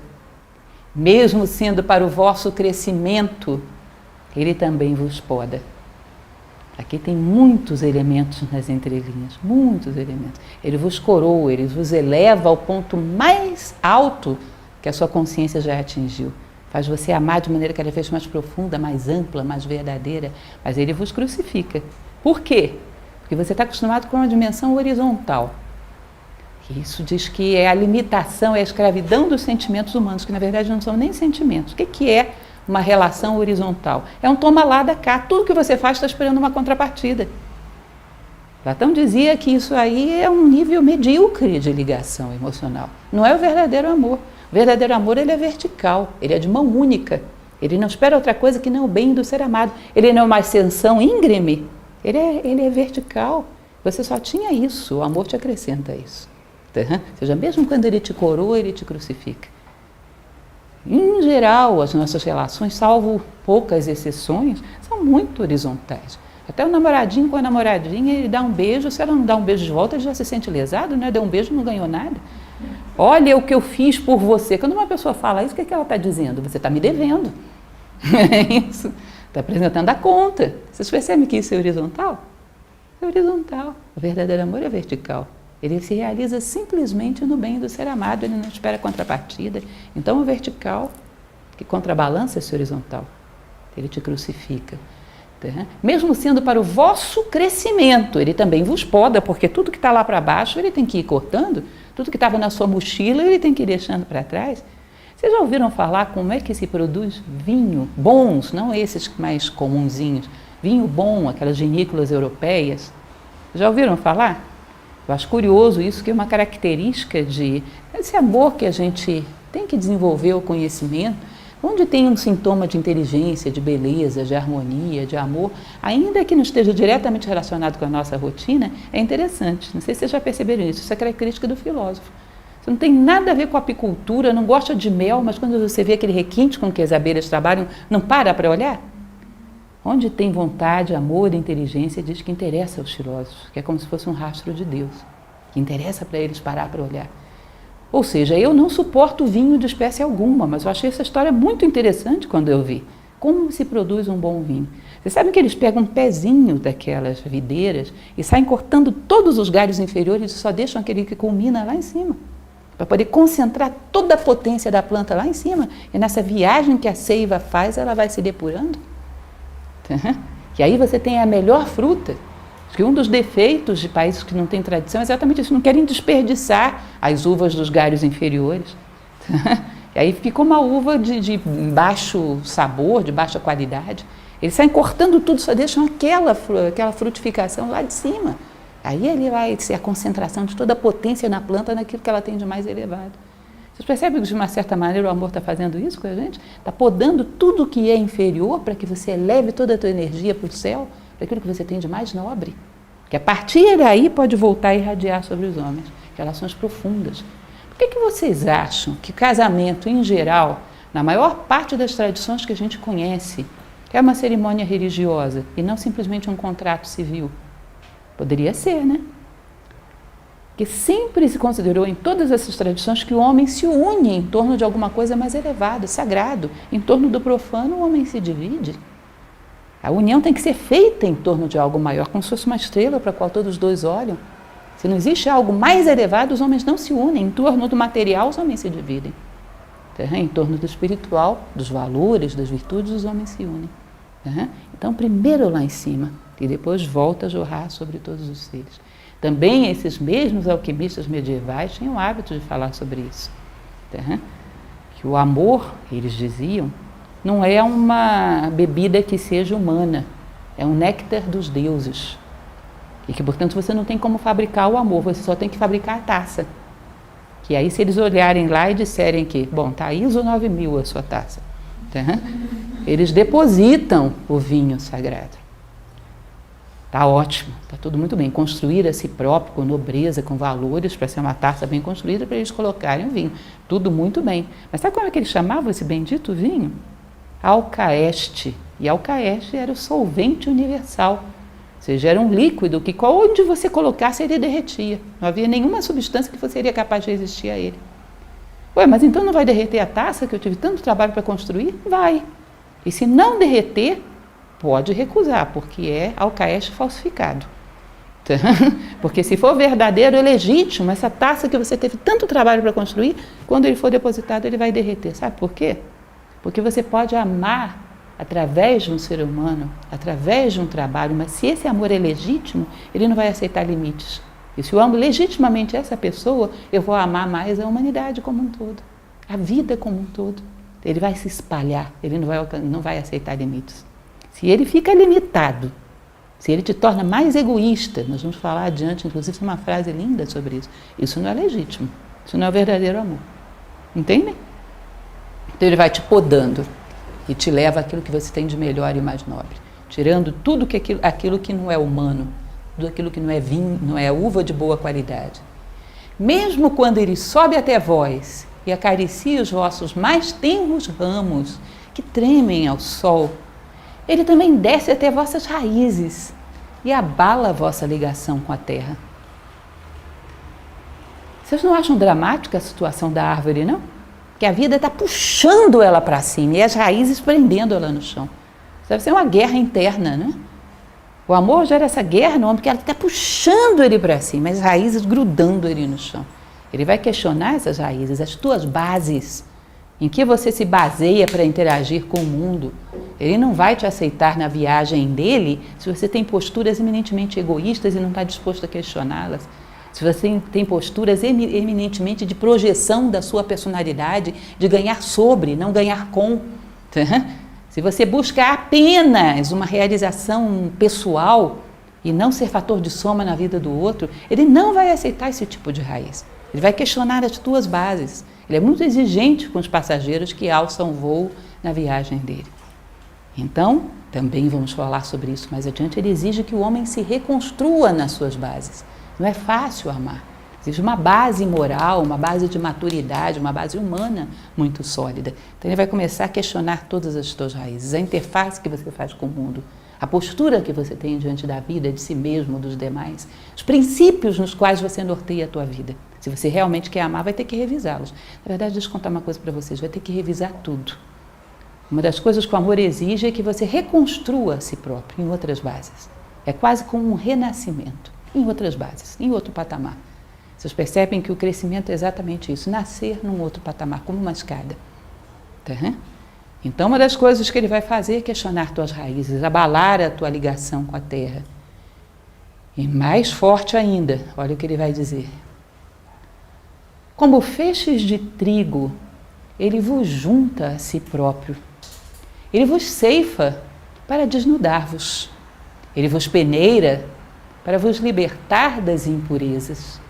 Mesmo sendo para o vosso crescimento, ele também vos poda. Aqui tem muitos elementos nas entrelinhas, muitos elementos. Ele vos coroa, ele vos eleva ao ponto mais alto que a sua consciência já atingiu. Faz você amar de maneira cada vez mais profunda, mais ampla, mais verdadeira, mas ele vos crucifica. Por quê? Porque você está acostumado com uma dimensão horizontal. Isso diz que é a limitação, é a escravidão dos sentimentos humanos, que na verdade não são nem sentimentos. O que é uma relação horizontal? É um toma lá da cá. Tudo que você faz está esperando uma contrapartida. Platão dizia que isso aí é um nível medíocre de ligação emocional. Não é o verdadeiro amor. O verdadeiro amor, ele é vertical, ele é de mão única. Ele não espera outra coisa que não o bem do ser amado. Ele não é uma ascensão íngreme, ele é vertical. Você só tinha isso, o amor te acrescenta isso. Ou seja, mesmo quando ele te coroa, ele te crucifica. Em geral, as nossas relações, salvo poucas exceções, são muito horizontais. Até o namoradinho com a namoradinha, ele dá um beijo, se ela não dá um beijo de volta, ele já se sente lesado, né? Deu um beijo e não ganhou nada. Olha o que eu fiz por você. Quando uma pessoa fala isso, o que ela está dizendo? Você está me devendo. É isso. Está apresentando a conta. Vocês percebem que isso é horizontal? É horizontal. O verdadeiro amor é vertical. Ele se realiza simplesmente no bem do ser amado, ele não espera contrapartida. Então, o vertical, que contrabalança esse horizontal, ele te crucifica. Mesmo sendo para o vosso crescimento, ele também vos poda, porque tudo que está lá para baixo, ele tem que ir cortando, tudo que estava na sua mochila, ele tem que ir deixando para trás. Vocês já ouviram falar como é que se produz vinho bons, não esses mais comunzinhos, vinho bom, aquelas vinícolas europeias? Já ouviram falar? Eu acho curioso isso, que é uma característica desse amor que a gente tem que desenvolver, o conhecimento, onde tem um sintoma de inteligência, de beleza, de harmonia, de amor, ainda que não esteja diretamente relacionado com a nossa rotina, é interessante. Não sei se vocês já perceberam isso, isso é característica do filósofo. Isso não tem nada a ver com a apicultura, não gosta de mel, mas quando você vê aquele requinte com que as abelhas trabalham, não para olhar? Onde tem vontade, amor e inteligência, diz que interessa aos filósofos, que é como se fosse um rastro de Deus, que interessa para eles parar para olhar. Ou seja, eu não suporto vinho de espécie alguma, mas eu achei essa história muito interessante quando eu vi. Como se produz um bom vinho? Vocês sabem que eles pegam um pezinho daquelas videiras e saem cortando todos os galhos inferiores e só deixam aquele que culmina lá em cima, para poder concentrar toda a potência da planta lá em cima. E nessa viagem que a seiva faz, ela vai se depurando. E aí você tem a melhor fruta. Porque um dos defeitos de países que não têm tradição é exatamente isso, não querem desperdiçar as uvas dos galhos inferiores. E aí fica uma uva de baixo sabor, de baixa qualidade. Eles saem cortando tudo, só deixam aquela frutificação lá de cima. Aí ele vai ser a concentração de toda a potência na planta naquilo que ela tem de mais elevado. Vocês percebem que de uma certa maneira o amor está fazendo isso com a gente? Está podando tudo que é inferior para que você eleve toda a tua energia para o céu, para aquilo que você tem de mais nobre. Que a partir daí pode voltar a irradiar sobre os homens. Relações profundas. Por que vocês acham que casamento, em geral, na maior parte das tradições que a gente conhece, é uma cerimônia religiosa e não simplesmente um contrato civil? Poderia ser, né? Porque sempre se considerou em todas essas tradições que o homem se une em torno de alguma coisa mais elevada, sagrado. Em torno do profano, o homem se divide. A união tem que ser feita em torno de algo maior, como se fosse uma estrela para a qual todos os dois olham. Se não existe algo mais elevado, os homens não se unem. Em torno do material, os homens se dividem. Em torno do espiritual, dos valores, das virtudes, os homens se unem. Então, primeiro lá em cima, e depois volta a jorrar sobre todos os seres. Também esses mesmos alquimistas medievais tinham o hábito de falar sobre isso. Que o amor, eles diziam, não é uma bebida que seja humana, é um néctar dos deuses. E que, portanto, você não tem como fabricar o amor, você só tem que fabricar a taça. Que aí, se eles olharem lá e disserem que, bom, está ISO 9000 a sua taça, eles depositam o vinho sagrado. Está ótimo, está tudo muito bem. Construir a si próprio, com nobreza, com valores, para ser uma taça bem construída, para eles colocarem o vinho. Tudo muito bem. Mas sabe como é que eles chamavam esse bendito vinho? Alcaeste. E alcaeste era o solvente universal. Ou seja, era um líquido que onde você colocasse ele derretia. Não havia nenhuma substância que seria capaz de resistir a ele. Ué, mas então não vai derreter a taça que eu tive tanto trabalho para construir? Vai. E se não derreter, pode recusar, porque é alcaeste falsificado. Porque se for verdadeiro e legítimo, essa taça que você teve tanto trabalho para construir, quando ele for depositado, ele vai derreter. Sabe por quê? Porque você pode amar através de um ser humano, através de um trabalho, mas se esse amor é legítimo, ele não vai aceitar limites. E se eu amo legitimamente essa pessoa, eu vou amar mais a humanidade como um todo, a vida como um todo. Ele vai se espalhar, ele não vai aceitar limites. Se ele fica limitado, se ele te torna mais egoísta, nós vamos falar adiante, inclusive tem uma frase linda sobre isso, isso não é legítimo, isso não é o verdadeiro amor. Entendem? Então ele vai te podando e te leva àquilo que você tem de melhor e mais nobre, tirando tudo aquilo que não é humano, tudo aquilo que não é vinho, não é uva de boa qualidade. Mesmo quando ele sobe até vós e acaricia os vossos mais tenros ramos, que tremem ao sol, ele também desce até vossas raízes e abala a vossa ligação com a terra. Vocês não acham dramática a situação da árvore, não? Que a vida está puxando ela para cima e as raízes prendendo ela no chão. Isso deve ser uma guerra interna, né? O amor gera essa guerra no homem, porque ela está puxando ele para cima, as raízes grudando ele no chão. Ele vai questionar essas raízes, as tuas bases, em que você se baseia para interagir com o mundo. Ele não vai te aceitar na viagem dele se você tem posturas eminentemente egoístas e não está disposto a questioná-las. Se você tem posturas eminentemente de projeção da sua personalidade, de ganhar sobre, não ganhar com. Se você busca apenas uma realização pessoal e não ser fator de soma na vida do outro, ele não vai aceitar esse tipo de raiz. Ele vai questionar as tuas bases. Ele é muito exigente com os passageiros que alçam voo na viagem dele. Então, também vamos falar sobre isso mais adiante, ele exige que o homem se reconstrua nas suas bases. Não é fácil amar. Existe uma base moral, uma base de maturidade, uma base humana muito sólida. Então ele vai começar a questionar todas as suas raízes, a interface que você faz com o mundo, a postura que você tem diante da vida, de si mesmo, dos demais, os princípios nos quais você norteia a tua vida. Se você realmente quer amar, vai ter que revisá-los. Na verdade, deixa eu contar uma coisa para vocês, vai ter que revisar tudo. Uma das coisas que o amor exige é que você reconstrua a si próprio em outras bases. É quase como um renascimento, em outras bases, em outro patamar. Vocês percebem que o crescimento é exatamente isso, nascer num outro patamar, como uma escada. Tá? Então, uma das coisas que ele vai fazer é questionar tuas raízes, abalar a tua ligação com a terra. E mais forte ainda, olha o que ele vai dizer. Como feixes de trigo, ele vos junta a si próprio. Ele vos ceifa para desnudar-vos. Ele vos peneira para vos libertar das impurezas.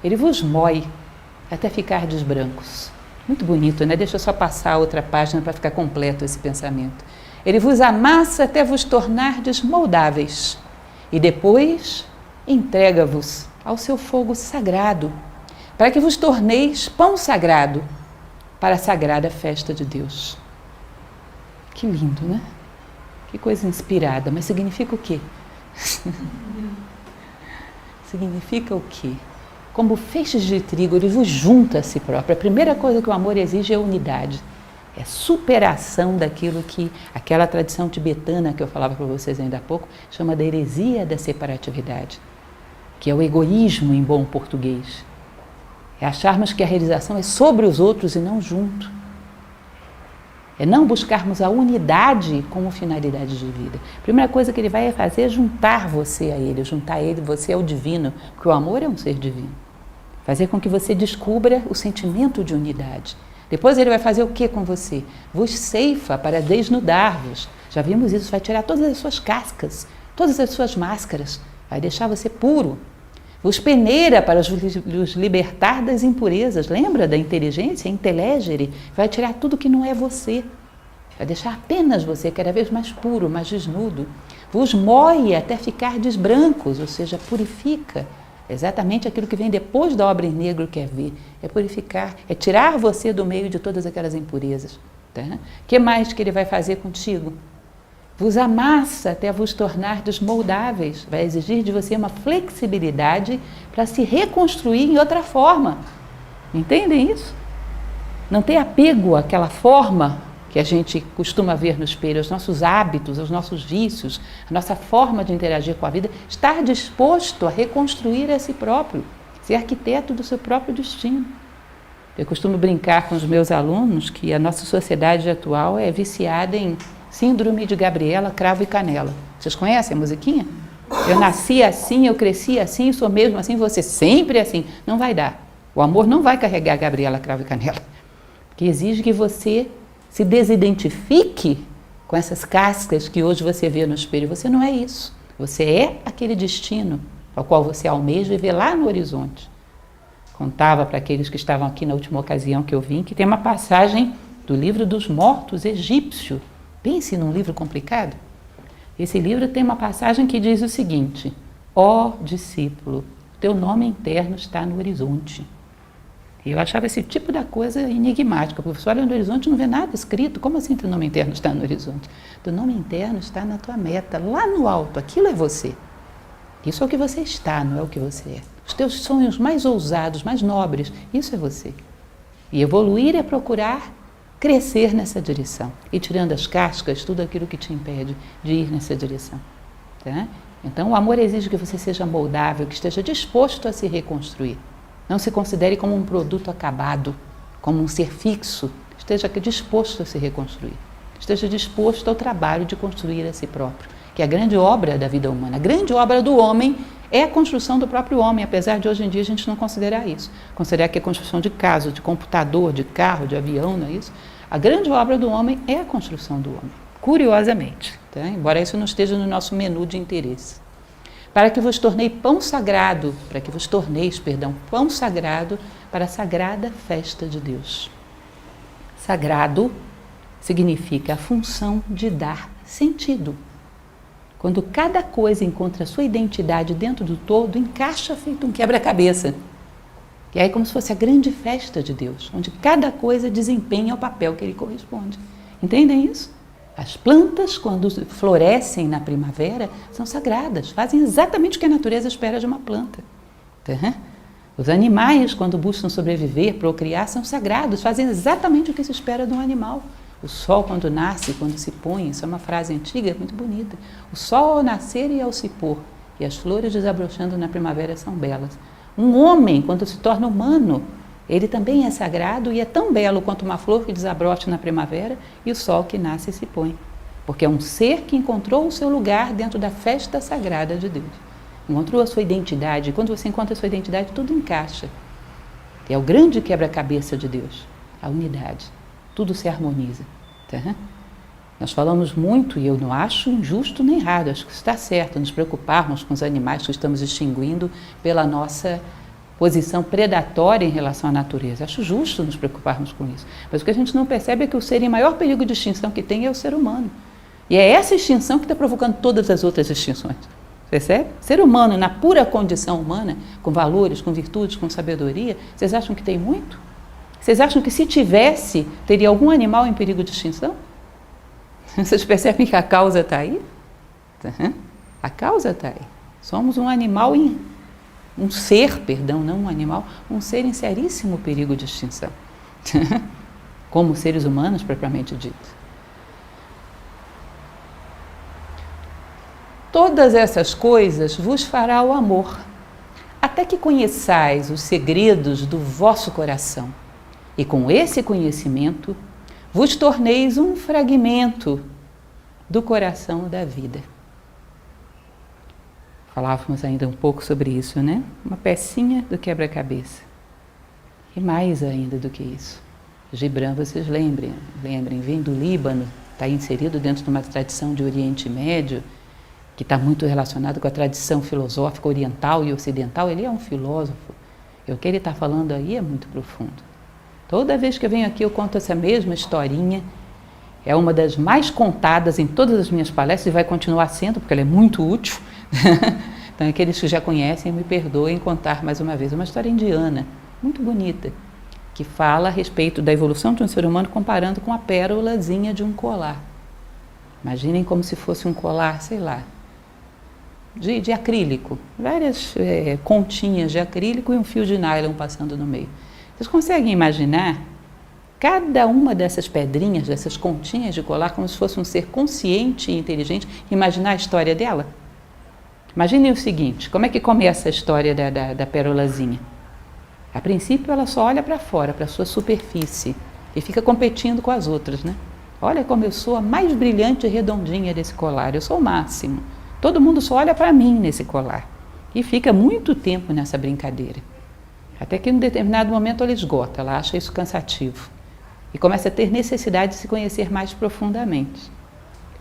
Ele vos mói até ficardes brancos. Muito bonito, né? Deixa eu só passar a outra página para ficar completo esse pensamento. Ele vos amassa até vos tornardes moldáveis. E depois entrega-vos ao seu fogo sagrado, para que vos torneis pão sagrado para a sagrada festa de Deus. Que lindo, né? Que coisa inspirada, mas significa o quê? Significa o quê? Como feixes de trigo, ele vos junta a si próprio. A primeira coisa que o amor exige é unidade. É superação daquilo que aquela tradição tibetana que eu falava para vocês ainda há pouco chama da heresia da separatividade, que é o egoísmo em bom português. É acharmos que a realização é sobre os outros e não junto. É não buscarmos a unidade como finalidade de vida. A primeira coisa que ele vai fazer é juntar você a ele, juntar ele, você ao divino, porque o amor é um ser divino. Fazer com que você descubra o sentimento de unidade. Depois ele vai fazer o que com você? Vos ceifa para desnudar-vos. Já vimos isso, vai tirar todas as suas cascas, todas as suas máscaras, vai deixar você puro. Vos peneira para os libertar das impurezas. Lembra da inteligência? Intelegere. Vai tirar tudo que não é você. Vai deixar apenas você cada vez mais puro, mais desnudo. Vos moe até ficardes brancos, ou seja, purifica. Exatamente aquilo que vem depois da obra em negro que é ver. É purificar, é tirar você do meio de todas aquelas impurezas. Tá? Que mais que ele vai fazer contigo? Vos amassa até vos tornar desmoldáveis. Vai exigir de você uma flexibilidade para se reconstruir em outra forma. Entendem isso? Não ter apego àquela forma que a gente costuma ver no espelho, aos nossos hábitos, aos nossos vícios, a nossa forma de interagir com a vida. Estar disposto a reconstruir a si próprio, ser arquiteto do seu próprio destino. Eu costumo brincar com os meus alunos que a nossa sociedade atual é viciada em Síndrome de Gabriela, Cravo e Canela. Vocês conhecem a musiquinha? Eu nasci assim, eu cresci assim, sou mesmo assim, você sempre assim. Não vai dar. O amor não vai carregar Gabriela, Cravo e Canela. Que exige que você se desidentifique com essas cascas que hoje você vê no espelho. Você não é isso. Você é aquele destino ao qual você almeja e vê lá no horizonte. Contava para aqueles que estavam aqui na última ocasião que eu vim, que tem uma passagem do livro dos mortos egípcio. Pense num livro complicado. Esse livro tem uma passagem que diz o seguinte: ó discípulo, teu nome interno está no horizonte. E eu achava esse tipo da coisa enigmática. O professor olha no horizonte e não vê nada escrito. Como assim teu nome interno está no horizonte? Teu nome interno está na tua meta, lá no alto. Aquilo é você. Isso é o que você está, não é o que você é. Os teus sonhos mais ousados, mais nobres, isso é você. E evoluir é procurar crescer nessa direção. E tirando as cascas, tudo aquilo que te impede de ir nessa direção. Tá? Então, o amor exige que você seja moldável, que esteja disposto a se reconstruir. Não se considere como um produto acabado, como um ser fixo. Esteja disposto a se reconstruir. Esteja disposto ao trabalho de construir a si próprio, que é a grande obra da vida humana. A grande obra do homem é a construção do próprio homem, apesar de hoje em dia a gente não considerar isso. Considerar que é a construção de casa, de computador, de carro, de avião, não é isso? A grande obra do homem é a construção do homem, curiosamente, tá? Embora isso não esteja no nosso menu de interesse. Para que vos torneis pão sagrado, pão sagrado para a sagrada festa de Deus. Sagrado significa a função de dar sentido. Quando cada coisa encontra a sua identidade dentro do todo, encaixa feito um quebra-cabeça. E aí é como se fosse a grande festa de Deus, onde cada coisa desempenha o papel que lhe corresponde. Entendem isso? As plantas, quando florescem na primavera, são sagradas, fazem exatamente o que a natureza espera de uma planta. Tá? Os animais, quando buscam sobreviver, procriar, são sagrados, fazem exatamente o que se espera de um animal. O sol, quando nasce, quando se põe, isso é uma frase antiga, muito bonita. O sol ao nascer e ao se pôr, e as flores desabrochando na primavera são belas. Um homem, quando se torna humano, ele também é sagrado e é tão belo quanto uma flor que desabrocha na primavera e o sol que nasce e se põe. Porque é um ser que encontrou o seu lugar dentro da festa sagrada de Deus. Encontrou a sua identidade. E quando você encontra a sua identidade, tudo encaixa. É o grande quebra-cabeça de Deus, a unidade. Tudo se harmoniza. Tá? Nós falamos muito, e eu não acho injusto nem errado, acho que está certo, nos preocuparmos com os animais que estamos extinguindo pela nossa posição predatória em relação à natureza. Acho justo nos preocuparmos com isso. Mas o que a gente não percebe é que o ser em maior perigo de extinção que tem é o ser humano. E é essa extinção que está provocando todas as outras extinções. Percebe? Ser humano, na pura condição humana, com valores, com virtudes, com sabedoria, vocês acham que tem muito? Vocês acham que se tivesse, teria algum animal em perigo de extinção? Vocês percebem que a causa está aí? A causa está aí. Somos um animal, um ser em seríssimo perigo de extinção. Como seres humanos, propriamente dito. Todas essas coisas vos fará o amor, até que conheçais os segredos do vosso coração, e com esse conhecimento vos torneis um fragmento do coração da vida. Falávamos ainda um pouco sobre isso, né? Uma pecinha do quebra-cabeça. E mais ainda do que isso. Gibran, vocês lembrem, vem do Líbano, está inserido dentro de uma tradição de Oriente Médio, que está muito relacionado com a tradição filosófica oriental e ocidental. Ele é um filósofo. E o que ele está falando aí é muito profundo. Toda vez que eu venho aqui eu conto essa mesma historinha. É uma das mais contadas em todas as minhas palestras e vai continuar sendo, porque ela é muito útil. Então aqueles que já conhecem me perdoem contar mais uma vez. É uma história indiana, muito bonita, que fala a respeito da evolução de um ser humano comparando com a pérolazinha de um colar. Imaginem como se fosse um colar, sei lá, de acrílico, várias continhas de acrílico e um fio de nylon passando no meio. Vocês conseguem imaginar cada uma dessas pedrinhas, dessas continhas de colar, como se fosse um ser consciente e inteligente, imaginar a história dela? Imaginem o seguinte, como é que começa a história da pérolazinha? A princípio ela só olha para fora, para a sua superfície, e fica competindo com as outras, né? Olha como eu sou a mais brilhante e redondinha desse colar, eu sou o máximo. Todo mundo só olha para mim nesse colar. E fica muito tempo nessa brincadeira. Até que em um determinado momento ela esgota, ela acha isso cansativo. E começa a ter necessidade de se conhecer mais profundamente.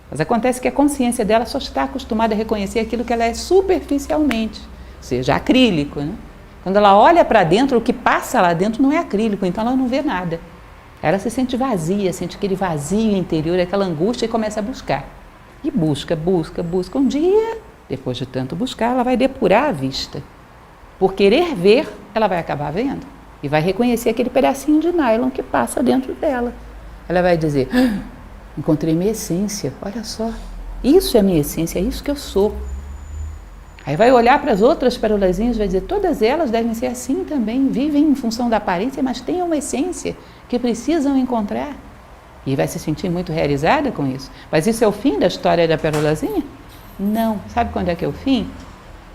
Mas acontece que a consciência dela só está acostumada a reconhecer aquilo que ela é superficialmente, ou seja, acrílico, né? Quando ela olha para dentro, o que passa lá dentro não é acrílico, então ela não vê nada. Ela se sente vazia, sente aquele vazio interior, aquela angústia e começa a buscar. E busca. Um dia, depois de tanto buscar, ela vai depurar a vista. Por querer ver, ela vai acabar vendo. E vai reconhecer aquele pedacinho de nylon que passa dentro dela. Ela vai dizer, encontrei minha essência, olha só. Isso é minha essência, é isso que eu sou. Aí vai olhar para as outras pérolazinhas e vai dizer, todas elas devem ser assim também, vivem em função da aparência, mas têm uma essência que precisam encontrar. E vai se sentir muito realizada com isso. Mas isso é o fim da história da pérolazinha? Não. Sabe quando é que é o fim?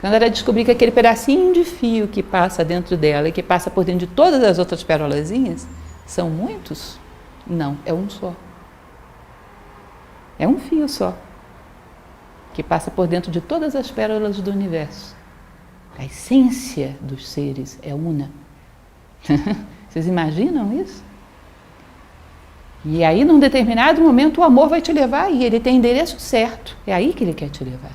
Quando ela descobrir que aquele pedacinho de fio que passa dentro dela e que passa por dentro de todas as outras pérolazinhas, são muitos? Não, é um só. É um fio só, que passa por dentro de todas as pérolas do universo. A essência dos seres é una. Vocês imaginam isso? E aí, num determinado momento, o amor vai te levar aí, ele tem endereço certo. É aí que ele quer te levar.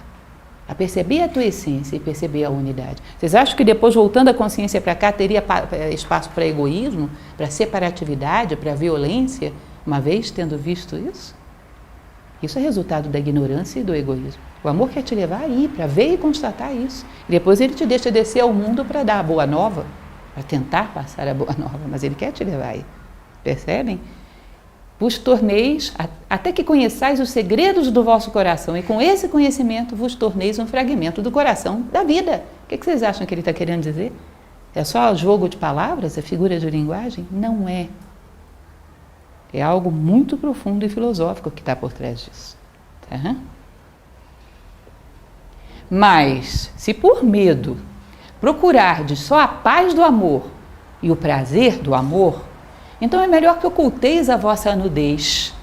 A perceber a tua essência e perceber a unidade. Vocês acham que depois, voltando a consciência para cá, teria espaço para egoísmo, para separatividade, para violência, uma vez tendo visto isso? Isso é resultado da ignorância e do egoísmo. O amor quer te levar aí, para ver e constatar isso. E depois ele te deixa descer ao mundo para dar a boa nova, para tentar passar a boa nova, mas ele quer te levar aí. Percebem? Vos torneis, até que conheçais os segredos do vosso coração, e com esse conhecimento vos torneis um fragmento do coração da vida. O que vocês acham que ele está querendo dizer? É só jogo de palavras, é figura de linguagem? Não é. É algo muito profundo e filosófico que está por trás disso. Tá? Mas, se por medo procurardes só a paz do amor e o prazer do amor, então é melhor que oculteis a vossa nudez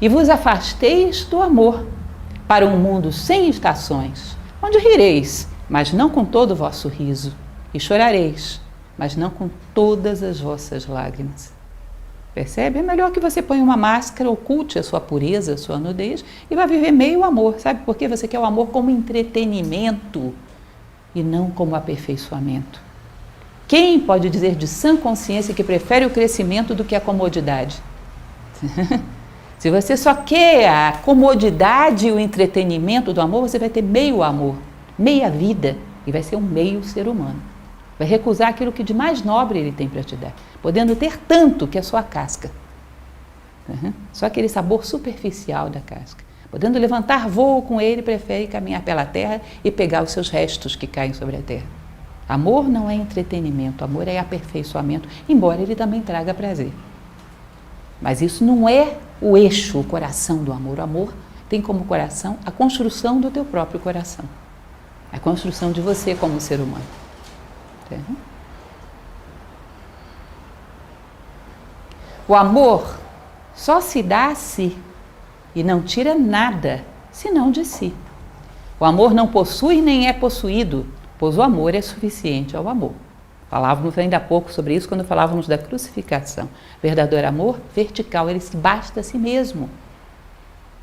e vos afasteis do amor para um mundo sem estações, onde rireis, mas não com todo o vosso riso, e chorareis, mas não com todas as vossas lágrimas. Percebe? É melhor que você ponha uma máscara, oculte a sua pureza, a sua nudez e vá viver meio amor. Sabe por quê? Você quer o amor como entretenimento e não como aperfeiçoamento. Quem pode dizer de sã consciência que prefere o crescimento do que a comodidade? Se você só quer a comodidade e o entretenimento do amor, você vai ter meio amor, meia vida e vai ser um meio ser humano. Vai recusar aquilo que de mais nobre ele tem para te dar, podendo ter tanto que é só a casca. Só aquele sabor superficial da casca. Podendo levantar voo com ele, prefere caminhar pela terra e pegar os seus restos que caem sobre a terra. Amor não é entretenimento, amor é aperfeiçoamento, embora ele também traga prazer. Mas isso não é o eixo, o coração do amor. O amor tem como coração a construção do teu próprio coração. A construção de você como ser humano. O amor só se dá a si e não tira nada, senão de si. O amor não possui nem é possuído, pois o amor é suficiente ao amor. Falávamos ainda há pouco sobre isso quando falávamos da crucificação. Verdadeiro amor vertical, ele se basta a si mesmo.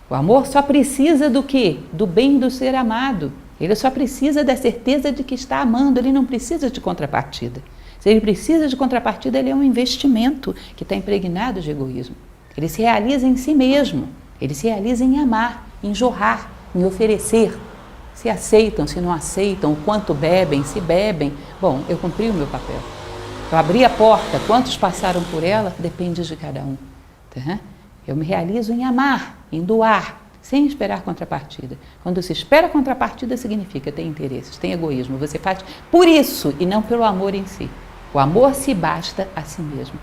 O amor só precisa do quê? Do bem do ser amado. Ele só precisa da certeza de que está amando, ele não precisa de contrapartida. Se ele precisa de contrapartida, ele é um investimento que está impregnado de egoísmo. Ele se realiza em si mesmo, ele se realiza em amar, em jorrar, em oferecer. Se aceitam, se não aceitam, o quanto bebem, se bebem. Bom, eu cumpri o meu papel. Eu abri a porta, quantos passaram por ela, depende de cada um. Tá? Eu me realizo em amar, em doar, sem esperar contrapartida. Quando se espera contrapartida, significa tem interesses, tem egoísmo. Você faz por isso e não pelo amor em si. O amor se basta a si mesmo.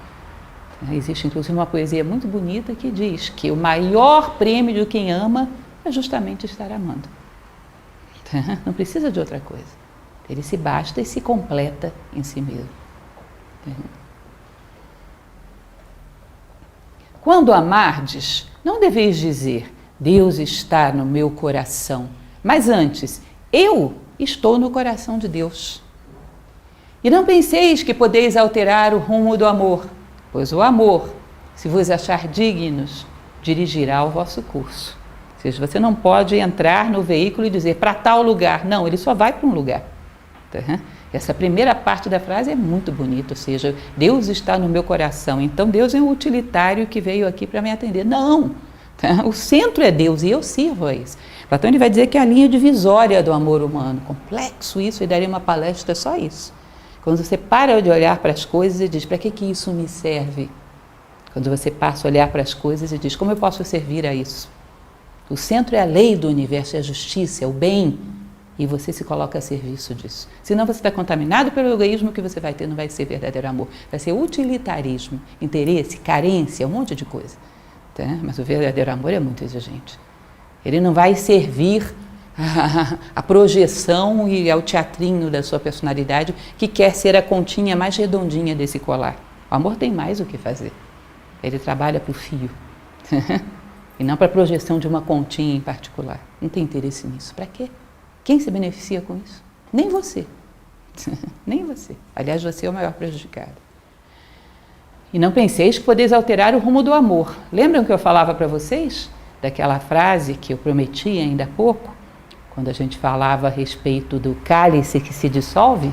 Existe, inclusive, uma poesia muito bonita que diz que o maior prêmio de quem ama é justamente estar amando. Não precisa de outra coisa. Ele se basta e se completa em si mesmo. Quando amardes, não deveis dizer Deus está no meu coração, mas antes, eu estou no coração de Deus. E não penseis que podeis alterar o rumo do amor, pois o amor, se vos achar dignos, dirigirá o vosso curso. Ou seja, você não pode entrar no veículo e dizer para tal lugar. Não, ele só vai para um lugar. Essa primeira parte da frase é muito bonita, ou seja, Deus está no meu coração, então Deus é um utilitário que veio aqui para me atender. Não, o centro é Deus e eu sirvo a isso. Platão ele vai dizer que é a linha divisória do amor humano. Complexo isso, e daria uma palestra só isso. Quando você para de olhar para as coisas e diz, para que isso me serve? Quando você passa a olhar para as coisas e diz, como eu posso servir a isso? O centro é a lei do universo, é a justiça, é o bem, e você se coloca a serviço disso. Senão você está contaminado pelo egoísmo, que você vai ter não vai ser verdadeiro amor, vai ser utilitarismo, interesse, carência, um monte de coisa. Tá? Mas o verdadeiro amor é muito exigente. Ele não vai servir a projeção e ao teatrinho da sua personalidade, que quer ser a continha mais redondinha desse colar. O amor tem mais o que fazer. Ele trabalha para o fio. E não para a projeção de uma continha em particular. Não tem interesse nisso. Para quê? Quem se beneficia com isso? Nem você. Nem você. Aliás, você é o maior prejudicado. E não penseis que podeis alterar o rumo do amor. Lembram que eu falava para vocês? Daquela frase que eu prometi ainda há pouco? Quando a gente falava a respeito do cálice que se dissolve?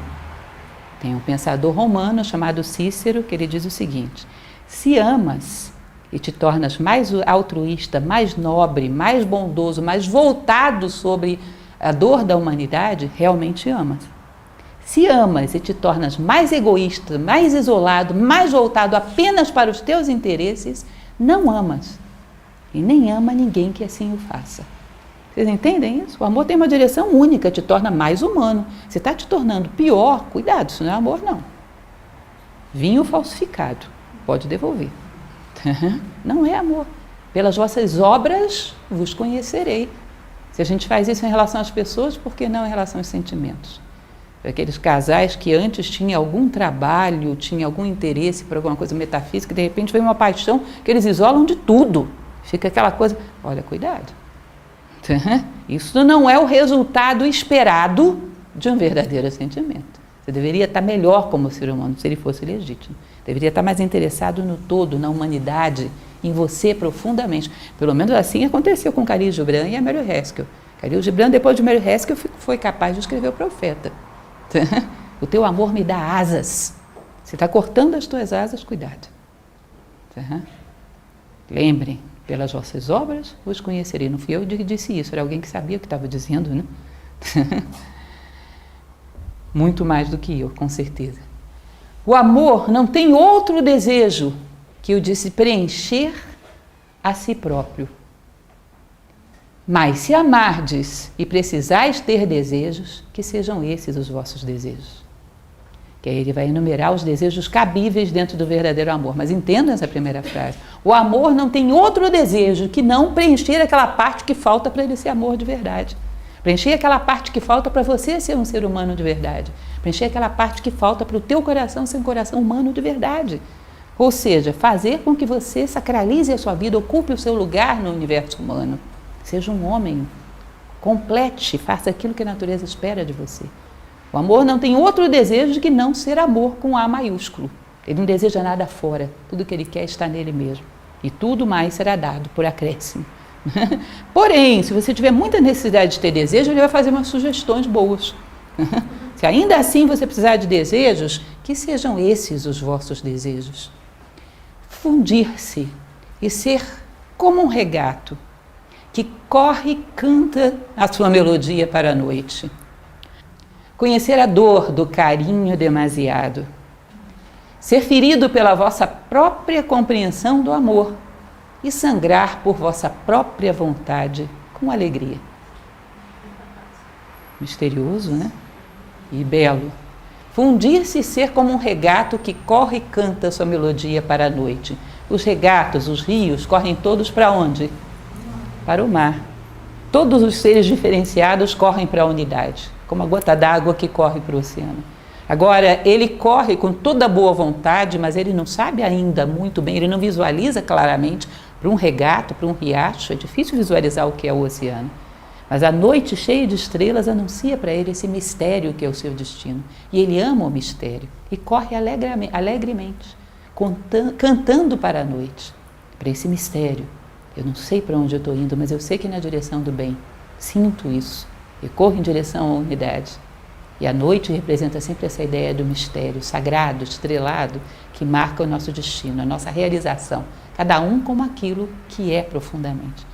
Tem um pensador romano chamado Cícero que ele diz o seguinte: se amas e te tornas mais altruísta, mais nobre, mais bondoso, mais voltado sobre a dor da humanidade, realmente amas. Se amas e te tornas mais egoísta, mais isolado, mais voltado apenas para os teus interesses, não amas. E nem ama ninguém que assim o faça. Vocês entendem isso? O amor tem uma direção única, te torna mais humano. Se está te tornando pior, cuidado, isso não é amor não. Vinho falsificado, pode devolver. Não é amor. Pelas vossas obras vos conhecerei. Se a gente faz isso em relação às pessoas, por que não em relação aos sentimentos? Aqueles casais que antes tinham algum trabalho, tinham algum interesse por alguma coisa metafísica, de repente vem uma paixão que eles isolam de tudo. Fica aquela coisa, olha, cuidado. Isso não é o resultado esperado de um verdadeiro sentimento. Você deveria estar melhor como ser humano, se ele fosse legítimo. Deveria estar mais interessado no todo, na humanidade, em você profundamente. Pelo menos assim aconteceu com Khalil Gibran e a Mary Haskell. Khalil Gibran, depois de Mary Haskell, foi capaz de escrever o Profeta. O teu amor me dá asas. Você está cortando as tuas asas, cuidado. Lembrem, pelas vossas obras os conhecerei. Não fui eu que disse isso, era alguém que sabia o que estava dizendo, né? Muito mais do que eu, com certeza. O amor não tem outro desejo que o de se preencher a si próprio. Mas se amardes e precisais ter desejos, que sejam esses os vossos desejos. Que aí ele vai enumerar os desejos cabíveis dentro do verdadeiro amor. Mas entendam essa primeira frase. O amor não tem outro desejo que não preencher aquela parte que falta para ele ser amor de verdade. Preencher aquela parte que falta para você ser um ser humano de verdade. Preencher aquela parte que falta para o teu coração ser um coração humano de verdade. Ou seja, fazer com que você sacralize a sua vida, ocupe o seu lugar no universo humano. Seja um homem, complete, faça aquilo que a natureza espera de você. O amor não tem outro desejo que não ser amor com A maiúsculo. Ele não deseja nada fora, tudo que ele quer está nele mesmo. E tudo mais será dado por acréscimo. Porém, se você tiver muita necessidade de ter desejo, ele vai fazer umas sugestões boas. Se ainda assim você precisar de desejos, que sejam esses os vossos desejos. Fundir-se e ser como um regato, que corre e canta a sua melodia para a noite. Conhecer a dor do carinho demasiado. Ser ferido pela vossa própria compreensão do amor e sangrar por vossa própria vontade com alegria. Misterioso, né? E belo. Fundir-se e ser como um regato que corre e canta a sua melodia para a noite. Os regatos, os rios, correm todos para onde? Para o mar. Todos os seres diferenciados correm para a unidade, como a gota d'água que corre para o oceano. Agora, ele corre com toda boa vontade, mas ele não sabe ainda muito bem, ele não visualiza claramente para um regato, para um riacho. É difícil visualizar o que é o oceano. Mas a noite cheia de estrelas anuncia para ele esse mistério que é o seu destino. E ele ama o mistério e corre alegremente, cantando para a noite, para esse mistério. Eu não sei para onde eu estou indo, mas eu sei que é na direção do bem. Sinto isso. Eu corro em direção à unidade. E a noite representa sempre essa ideia do mistério sagrado, estrelado, que marca o nosso destino, a nossa realização. Cada um como aquilo que é profundamente.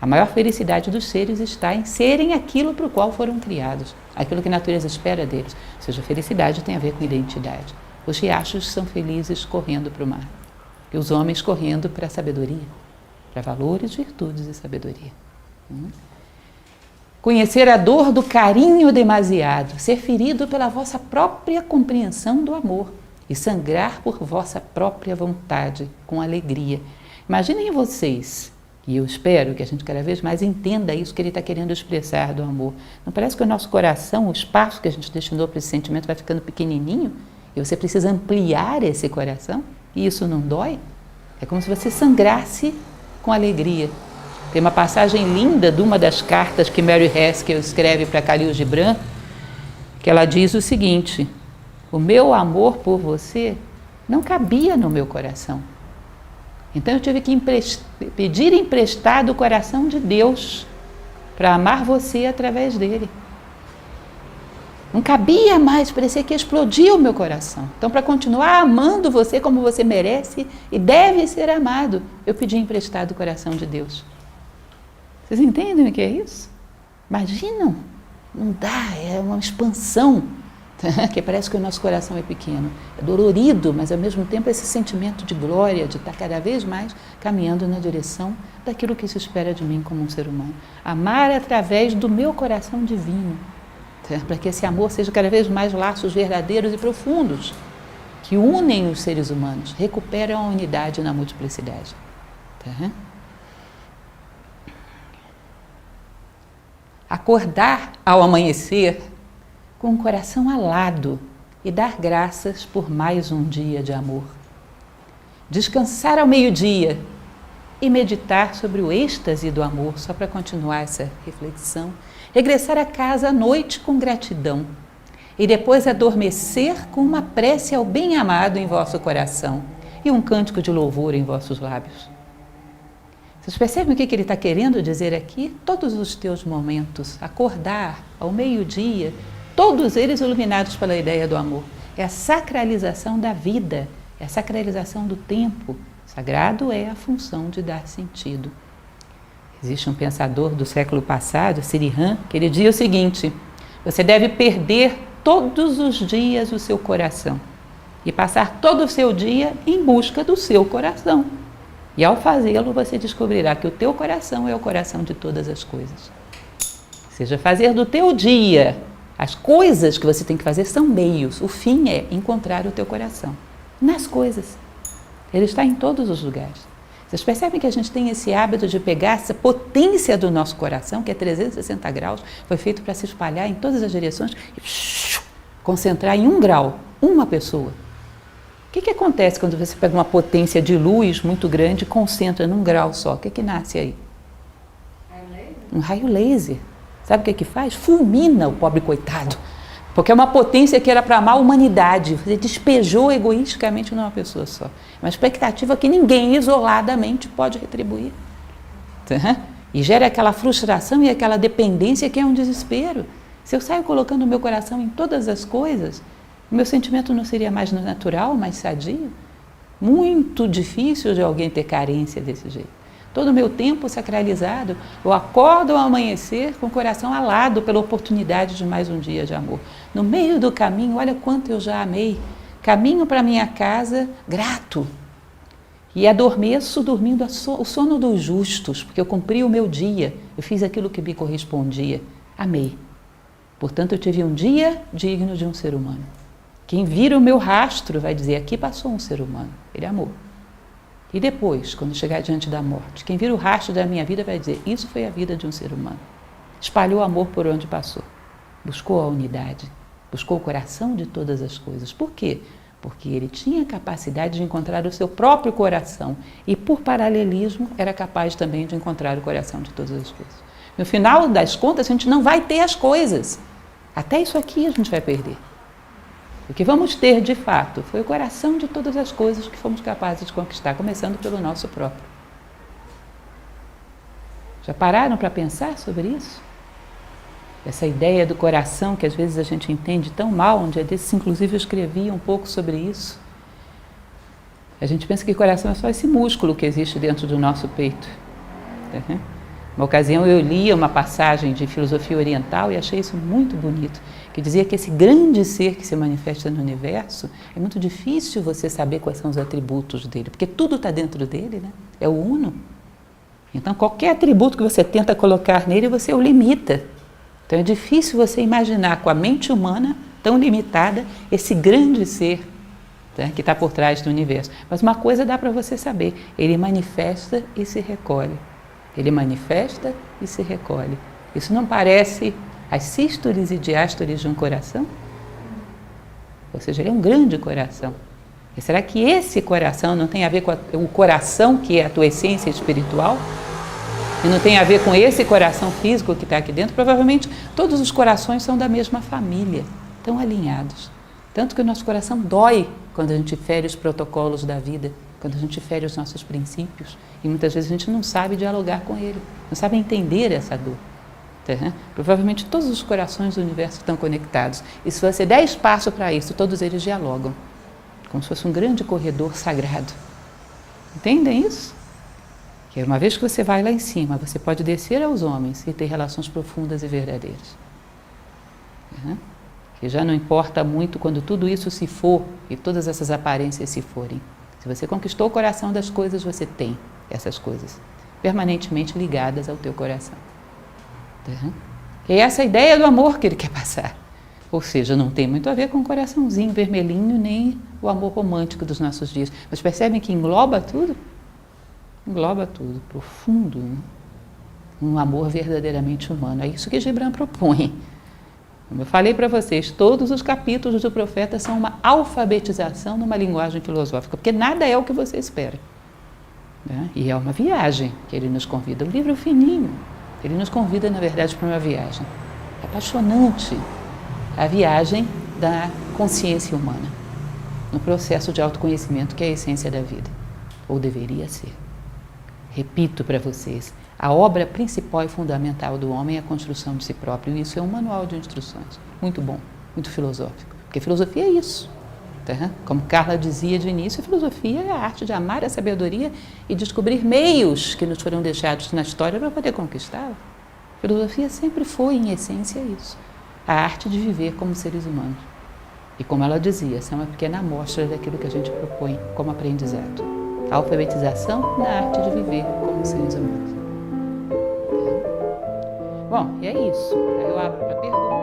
A maior felicidade dos seres está em serem aquilo para o qual foram criados, aquilo que a natureza espera deles. Ou seja, felicidade tem a ver com identidade. Os riachos são felizes correndo para o mar, e os homens correndo para a sabedoria, para valores, virtudes e sabedoria. Conhecer a dor do carinho demasiado, ser ferido pela vossa própria compreensão do amor e sangrar por vossa própria vontade, com alegria. Imaginem vocês, e eu espero que a gente cada vez mais entenda isso que ele está querendo expressar do amor. Não parece que o nosso coração, o espaço que a gente destinou para esse sentimento vai ficando pequenininho? E você precisa ampliar esse coração? E isso não dói? É como se você sangrasse com alegria. Tem uma passagem linda de uma das cartas que Mary Haskell escreve para Khalil Gibran, que ela diz o seguinte: o meu amor por você não cabia no meu coração. Então eu tive que pedir emprestado o coração de Deus para amar você através dele. Não cabia mais, parecia que explodia o meu coração. Então, para continuar amando você como você merece e deve ser amado, eu pedi emprestado o coração de Deus. Vocês entendem o que é isso? Imaginam? Não dá, é uma expansão, que parece que o nosso coração é pequeno. É dolorido, mas ao mesmo tempo esse sentimento de glória, de estar cada vez mais caminhando na direção daquilo que se espera de mim como um ser humano. Amar através do meu coração divino, para que esse amor seja cada vez mais laços verdadeiros e profundos, que unem os seres humanos, recuperam a unidade na multiplicidade. Acordar ao amanhecer com o coração alado e dar graças por mais um dia de amor. Descansar ao meio-dia e meditar sobre o êxtase do amor, só para continuar essa reflexão. Regressar a casa à noite com gratidão e depois adormecer com uma prece ao bem-amado em vosso coração e um cântico de louvor em vossos lábios. Vocês percebem o que ele está querendo dizer aqui? Todos os teus momentos, acordar ao meio-dia, todos eles iluminados pela ideia do amor. É a sacralização da vida, é a sacralização do tempo. Sagrado é a função de dar sentido. Existe um pensador do século passado, Sirihan, que ele diz o seguinte: você deve perder todos os dias o seu coração e passar todo o seu dia em busca do seu coração. E ao fazê-lo, você descobrirá que o teu coração é o coração de todas as coisas. Ou seja, fazer do teu dia, as coisas que você tem que fazer são meios. O fim é encontrar o teu coração nas coisas. Ele está em todos os lugares. Vocês percebem que a gente tem esse hábito de pegar essa potência do nosso coração, que é 360 graus, foi feito para se espalhar em todas as direções e concentrar em 1 grau, uma pessoa. O que acontece quando você pega uma potência de luz muito grande e concentra num grau só? O que nasce aí? Um raio laser. Sabe o que faz? Fulmina o pobre coitado. Porque é uma potência que era para amar a humanidade. Você despejou egoisticamente numa pessoa só. Uma expectativa que ninguém isoladamente pode retribuir. E gera aquela frustração e aquela dependência que é um desespero. Se eu saio colocando o meu coração em todas as coisas, o meu sentimento não seria mais natural, mais sadio? Muito difícil de alguém ter carência desse jeito. Todo o meu tempo sacralizado, eu acordo ao amanhecer com o coração alado pela oportunidade de mais um dia de amor. No meio do caminho, olha quanto eu já amei. Caminho para minha casa grato. E adormeço dormindo o sono dos justos, porque eu cumpri o meu dia, eu fiz aquilo que me correspondia. Amei. Portanto, eu tive um dia digno de um ser humano. Quem vira o meu rastro vai dizer, aqui passou um ser humano, ele amou. E depois, quando chegar diante da morte, quem vira o rastro da minha vida vai dizer, isso foi a vida de um ser humano. Espalhou amor por onde passou, buscou a unidade, buscou o coração de todas as coisas. Por quê? Porque ele tinha a capacidade de encontrar o seu próprio coração e, por paralelismo, era capaz também de encontrar o coração de todas as coisas. No final das contas, a gente não vai ter as coisas. Até isso aqui a gente vai perder. O que vamos ter, de fato, foi o coração de todas as coisas que fomos capazes de conquistar, começando pelo nosso próprio. Já pararam para pensar sobre isso? Essa ideia do coração que às vezes a gente entende tão mal, um dia desses, inclusive, eu escrevi um pouco sobre isso. A gente pensa que o coração é só esse músculo que existe dentro do nosso peito. Uma ocasião eu li uma passagem de filosofia oriental e achei isso muito bonito, que dizia que esse grande ser que se manifesta no universo, é muito difícil você saber quais são os atributos dele, porque tudo está dentro dele, né? É o uno. Então, qualquer atributo que você tenta colocar nele, você o limita. Então, é difícil você imaginar com a mente humana, tão limitada, esse grande ser, né, que está por trás do universo. Mas uma coisa dá para você saber, ele manifesta e se recolhe. Ele manifesta e se recolhe. Isso não parece as sístoles e diástoles de um coração? Ou seja, ele é um grande coração. E será que esse coração não tem a ver com o coração que é a tua essência espiritual? E não tem a ver com esse coração físico que está aqui dentro? Provavelmente todos os corações são da mesma família, estão alinhados. Tanto que o nosso coração dói quando a gente fere os protocolos da vida, quando a gente fere os nossos princípios, e muitas vezes a gente não sabe dialogar com ele, não sabe entender essa dor. Provavelmente todos os corações do universo estão conectados, e se você der espaço para isso, todos eles dialogam, como se fosse um grande corredor sagrado. Entendem isso? Que uma vez que você vai lá em cima, você pode descer aos homens e ter relações profundas e verdadeiras. Que já não importa muito quando tudo isso se for e todas essas aparências se forem. Se você conquistou o coração das coisas, você tem essas coisas permanentemente ligadas ao teu coração. E é essa ideia do amor que ele quer passar. Ou seja, não tem muito a ver com o coraçãozinho vermelhinho, nem o amor romântico dos nossos dias. Mas percebem que engloba tudo? Engloba tudo, profundo, né? Um amor verdadeiramente humano. É isso que Gibran propõe. Como eu falei para vocês, todos os capítulos do profeta são uma alfabetização numa linguagem filosófica, porque nada é o que você espera. Né? E é uma viagem que ele nos convida. Um livro fininho, ele nos convida, na verdade, para uma viagem. É apaixonante a viagem da consciência humana, no processo de autoconhecimento que é a essência da vida, ou deveria ser. Repito para vocês, a obra principal e fundamental do homem é a construção de si próprio, e isso é um manual de instruções, muito bom, muito filosófico, porque filosofia é isso. Tá? Como Carla dizia de início, a filosofia é a arte de amar a sabedoria e descobrir meios que nos foram deixados na história para poder conquistá-la. A filosofia sempre foi, em essência, isso, a arte de viver como seres humanos. E como ela dizia, essa é uma pequena amostra daquilo que a gente propõe como aprendizado. A alfabetização na arte de viver como seres humanos. Bom, e é isso. Aí eu abro para perguntas.